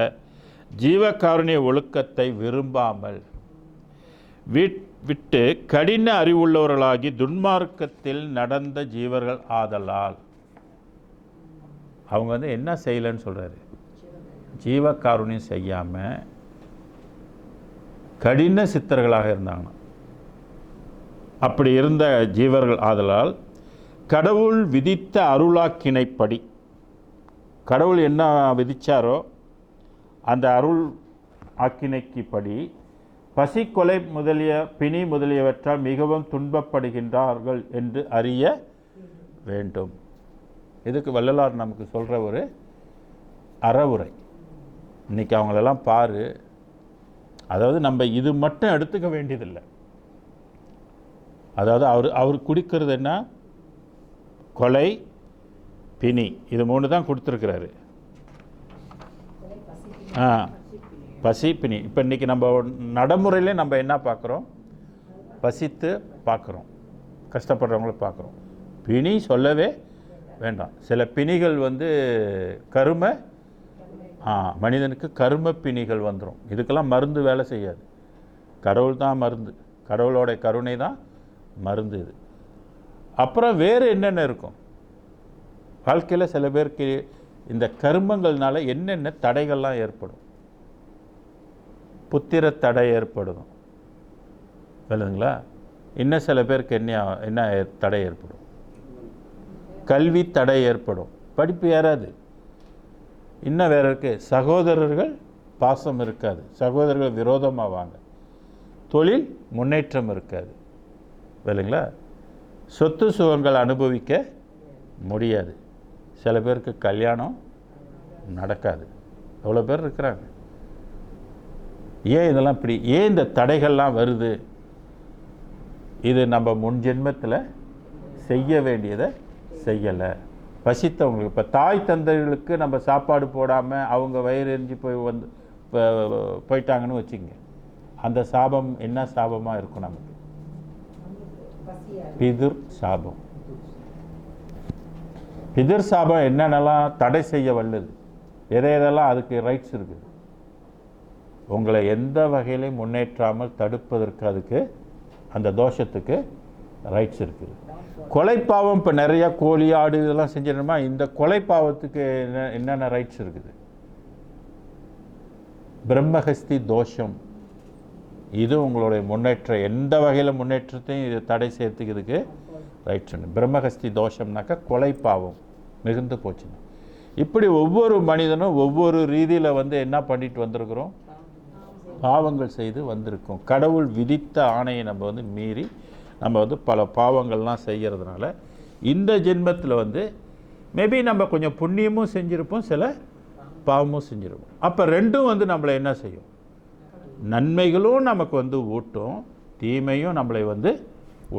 ஜீவகாருண்ய ஒழுக்கத்தை விரும்பாமல் விட்டு கடின அறிவுள்ளவர்களாகி துன்மார்க்கத்தில் நடந்த ஜீவர்கள் ஆதலால் அவங்க என்ன செய்யலைன்னு சொல்கிறாரு? ஜீவகாருண்யம் செய்யாமல் கடின சித்தர்களாக இருந்தாங்கன்னா, அப்படி இருந்த ஜீவர்கள் ஆதலால் கடவுள் விதித்த அருளாக்கினைப்படி, கடவுள் என்ன விதித்தாரோ அந்த அருள் ஆக்கினைக்குப்படி பசி, கொலை முதலிய பிணி முதலியவற்றால் மிகவும் துன்பப்படுகின்றார்கள் என்று அறிய வேண்டும். இதுக்கு வள்ளலார் நமக்கு சொல்கிற ஒரு அறவுரை. இன்றைக்கி அவங்களெல்லாம் பாரு, அதாவது நம்ம இது மட்டும் எடுத்துக்க வேண்டியதில்லை. அதாவது அவர் குடிக்கிறது என்ன? கொலை, பிணி, இது 3 தான் கொடுத்துருக்கிறாரு. பசி, பிணி. இப்போ இன்றைக்கி நம்ம நடைமுறையிலே நம்ம என்ன பார்க்குறோம்? பசித்து பார்க்குறோம், கஷ்டப்படுறவங்கள பார்க்குறோம். பிணி சொல்லவே வேண்டாம். சில பிணிகள் வந்து கரும மனிதனுக்கு கரும பிணிகள் வந்துடும். இதுக்கெல்லாம் மருந்து வேலை செய்யாது. கடவுள் தான் மருந்து, கடவுளோட கருணை தான் மருந்து. இது அப்புறம் வேறு என்னென்ன இருக்கும் வாழ்க்கையில்? சில பேருக்கு இந்த கர்மங்கள்னால என்னென்ன தடைகள்லாம் ஏற்படும்? புத்திர தடை ஏற்படும், சொல்லுங்களா? இன்னும் சில பேருக்கு என்ன தடை ஏற்படும்? கல்வி தடை ஏற்படும், படிப்பு ஏறாது. இன்னும் வேற இருக்கு, சகோதரர்கள் பாசம் இருக்காது, சகோதரர்கள் விரோதமாவாங்க, தொழில் முன்னேற்றம் இருக்காது, இல்லைங்களா? சொத்து சுகங்கள் அனுபவிக்க முடியாது. சில பேருக்கு கல்யாணம் நடக்காது. எவ்வளோ பேர் இருக்கிறாங்க. ஏன் இதெல்லாம் இப்படி, ஏன் இந்த தடைகள்லாம் வருது? இது நம்ம முன் ஜென்மத்தில் செய்ய வேண்டியதை செய்யலை. பசித்தவங்களுக்கு, இப்போ தாய் தந்தைகளுக்கு நம்ம சாப்பாடு போடாமல் அவங்க வயிறு எரிஞ்சு போயிட்டாங்கன்னு வச்சுங்க, அந்த சாபம் என்ன சாபமாக இருக்கும் நமக்கு? பிதுர் சாபம். பிதுர் சாபம் என்னென்னலாம் தடை செய்ய வல்லது, எதெல்லாம் அதுக்கு ரைட்ஸ் இருக்குது. உங்களை எந்த வகையிலையும் முன்னேற்றாமல் தடுப்பதற்கு அதுக்கு அந்த தோஷத்துக்கு ரைட்ஸ் இருக்குது. கொலைப்பாவம் இப்போ நிறையா கோழி ஆடு இதெல்லாம் செஞ்சிடணுமா? இந்த கொலைப்பாவத்துக்கு என்னென்ன ரைட்ஸ் இருக்குது? பிரம்மஹஸ்தி தோஷம், இது உங்களுடைய முன்னேற்றம், எந்த வகையில் முன்னேற்றத்தையும் இது தடை செய்யறதுக்கு இதுக்கு ரைட்ஸ் உண்டு. பிரம்மஹஸ்தி தோஷம்னாக்கா கொலைப்பாவம் மிகுந்து போச்சுன்னு. இப்படி ஒவ்வொரு மனிதனும் ஒவ்வொரு ரீதியில் என்ன பண்ணிட்டு வந்திருக்கிறோம்? பாவங்கள் செய்து வந்திருக்கோம். கடவுள் விதித்த ஆணையை நம்ம மீறி நம்ம பல பாவங்கள்லாம் செய்கிறதுனால இந்த ஜென்மத்தில் மேபி நம்ம கொஞ்சம் புண்ணியமும் செஞ்சுருப்போம், சில பாவமும் செஞ்சுருப்போம். அப்போ ரெண்டும் நம்மளை என்ன செய்யும்? நன்மைகளும் நமக்கு ஊட்டும், தீமையும் நம்மளை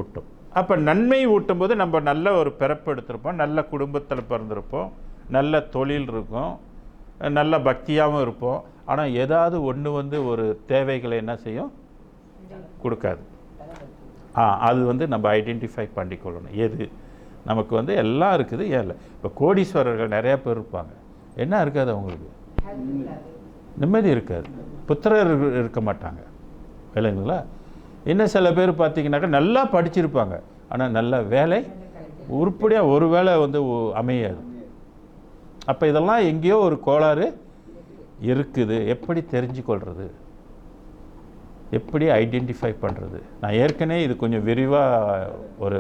ஊட்டும். அப்போ நன்மை ஊட்டும் போது நம்ம நல்ல ஒரு பிறப்பு எடுத்திருப்போம், நல்ல குடும்பத்தில் பிறந்திருப்போம், நல்ல தொழில் இருக்கும், நல்ல பக்தியாகவும் இருப்போம். ஆனால் ஏதாவது ஒன்று ஒரு தேவைகளை என்ன செய்யும்? கொடுக்காது. அது நம்ம ஐடென்டிஃபை பண்ணிக்கொள்ளணும். எது நமக்கு எல்லாம் இருக்குது, ஏன் இல்லை? இப்போ கோடீஸ்வரர்கள் நிறையா பேர் இருப்பாங்க, என்ன இருக்காது அவங்களுக்கு? நிம்மதி இருக்காது, புத்திரர் இருக்க மாட்டாங்க, இல்லைங்களா? இன்னும் சில பேர் பார்த்தீங்கன்னாக்கா நல்லா படிச்சிருப்பாங்க, ஆனால் நல்ல வேலை உருப்படியாக ஒரு வேலை அமையாது. அப்போ இதெல்லாம் எங்கேயோ ஒரு கோளாறு இருக்குது. எப்படி தெரிஞ்சுக்கொள்வது, எப்படி ஐடென்டிஃபை பண்ணுறது? நான் ஏற்கனவே இது கொஞ்சம் விரிவாக ஒரு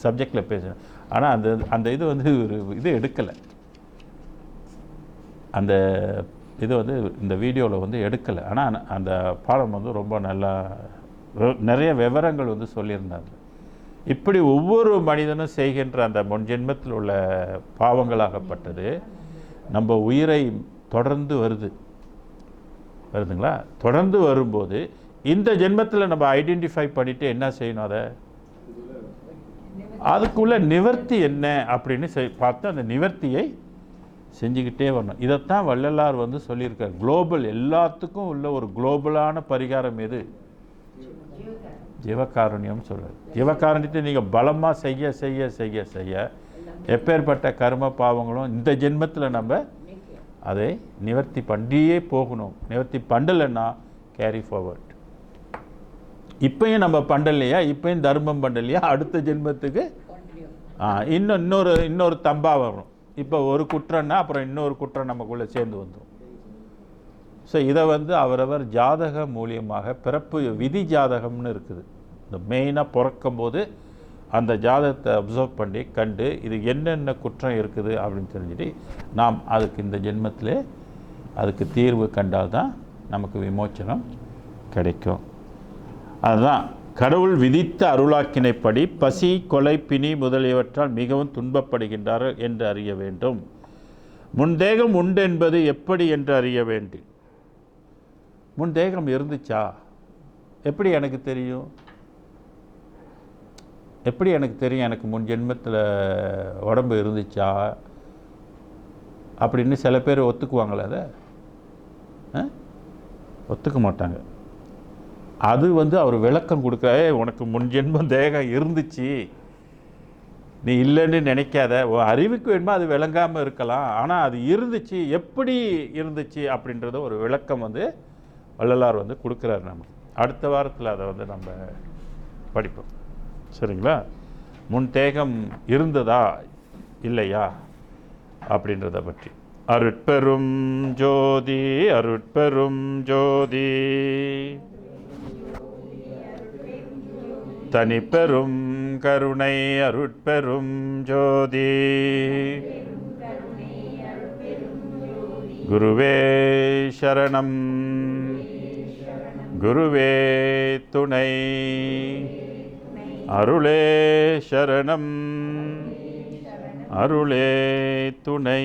சப்ஜெக்டில் பேசுகிறேன், ஆனால் அந்த இது ஒரு இது எடுக்கலை, அந்த இது இந்த வீடியோவில் எடுக்கலை. ஆனால் அந்த பாடம் ரொம்ப நல்லா நிறைய விவரங்கள் சொல்லியிருந்தாங்க. இப்படி ஒவ்வொரு மனிதனும் செய்கின்ற அந்த முன்ஜென்மத்தில் உள்ள பாவங்களாகப்பட்டது நம்ம உயிரை தொடர்ந்து வருதுங்களா? தொடர்ந்து வரும்போது இந்த ஜென்மத்தில் நம்ம ஐடென்டிஃபை பண்ணிவிட்டு என்ன செய்யணும்? அதுக்குள்ள நிவர்த்தி என்ன அப்படின்னு பார்த்து அந்த நிவர்த்தியை செஞ்சுக்கிட்டே வரணும். இதைத்தான் வள்ளலார் சொல்லியிருக்கார். குளோபல், எல்லாத்துக்கும் உள்ள ஒரு குளோபலான பரிகாரம் எது? ஜீவகாருண்யம் சொல்கிறார். ஜீவகாருண்யத்தை நீங்கள் பலமாக செய்ய செய்ய செய்ய செய்ய எப்பேற்பட்ட கர்ம பாவங்களும் இந்த ஜென்மத்தில் நம்ம அதை நிவர்த்தி பண்ணியே போகணும். நிவர்த்தி பண்ணலைன்னா கேரி ஃபார்வர்ட். இப்பயும் நம்ம பண்ணலையா, இப்பயும் தர்மம் பண்ணலையா, அடுத்த ஜென்மத்துக்கு இன்னொரு தம்பா வரும். இப்போ ஒரு குற்றம்னா அப்புறம் இன்னொரு குற்றம் நமக்குள்ளே சேர்ந்து வந்துடும். ஸோ இதை அவரவர் ஜாதக மூலியமாக, பிறப்பு விதி ஜாதகம்னு இருக்குது, இந்த மெயினாக பிறக்கும் போது அந்த ஜாதகத்தை அப்சர்வ் பண்ணி கண்டு இது என்னென்ன குற்றம் இருக்குது அப்படின்னு தெரிஞ்சுட்டு நாம் அதுக்கு இந்த ஜென்மத்திலே அதுக்கு தீர்வு கண்டால் தான் நமக்கு விமோச்சனம் கிடைக்கும். அதுதான் கடவுள் விதித்த அருளாக்கினைப்படி பசி, கொலை, பிணி முதலியவற்றால் மிகவும் துன்பப்படுகின்றார்கள் என்று அறிய வேண்டும். முன்தேகம் உண்டு என்பது எப்படி என்று அறிய வேண்டும். முன்தேகம் இருந்துச்சா? எப்படி எனக்கு தெரியும்? எப்படி எனக்கு தெரியும் எனக்கு முன் ஜென்மத்தில் உடம்பு இருந்துச்சா அப்படின்னு சில பேர் ஒத்துக்குவாங்களே? அதை ஒத்துக்க மாட்டாங்க. அது அவர் விளக்கம் கொடுக்குறாரு. உனக்கு முன் ஜென்மம் தேகம் இருந்துச்சு, நீ இல்லைன்னு நினைக்காத. அறிவுக்கு வேணுமா அது விளங்காமல் இருக்கலாம், ஆனால் அது இருந்துச்சு, எப்படி இருந்துச்சு அப்படின்றத ஒரு விளக்கம் வந்து வள்ளலார் வந்து கொடுக்குறாரு நமக்கு. அடுத்த வாரத்தில் அதை வந்து நம்ம படிப்போம். சரிங்களா? முன் தேகம் இருந்ததா இல்லையா அப்படின்றத பற்றி. அருட்பெரும் ஜோதி அருட்பெரும் ஜோதி தனிப்பெரும் கருணை அருட்பெரும் ஜோதி குருவே சரணம் குருவே துணை அருளே சரணம் அருளே துணை.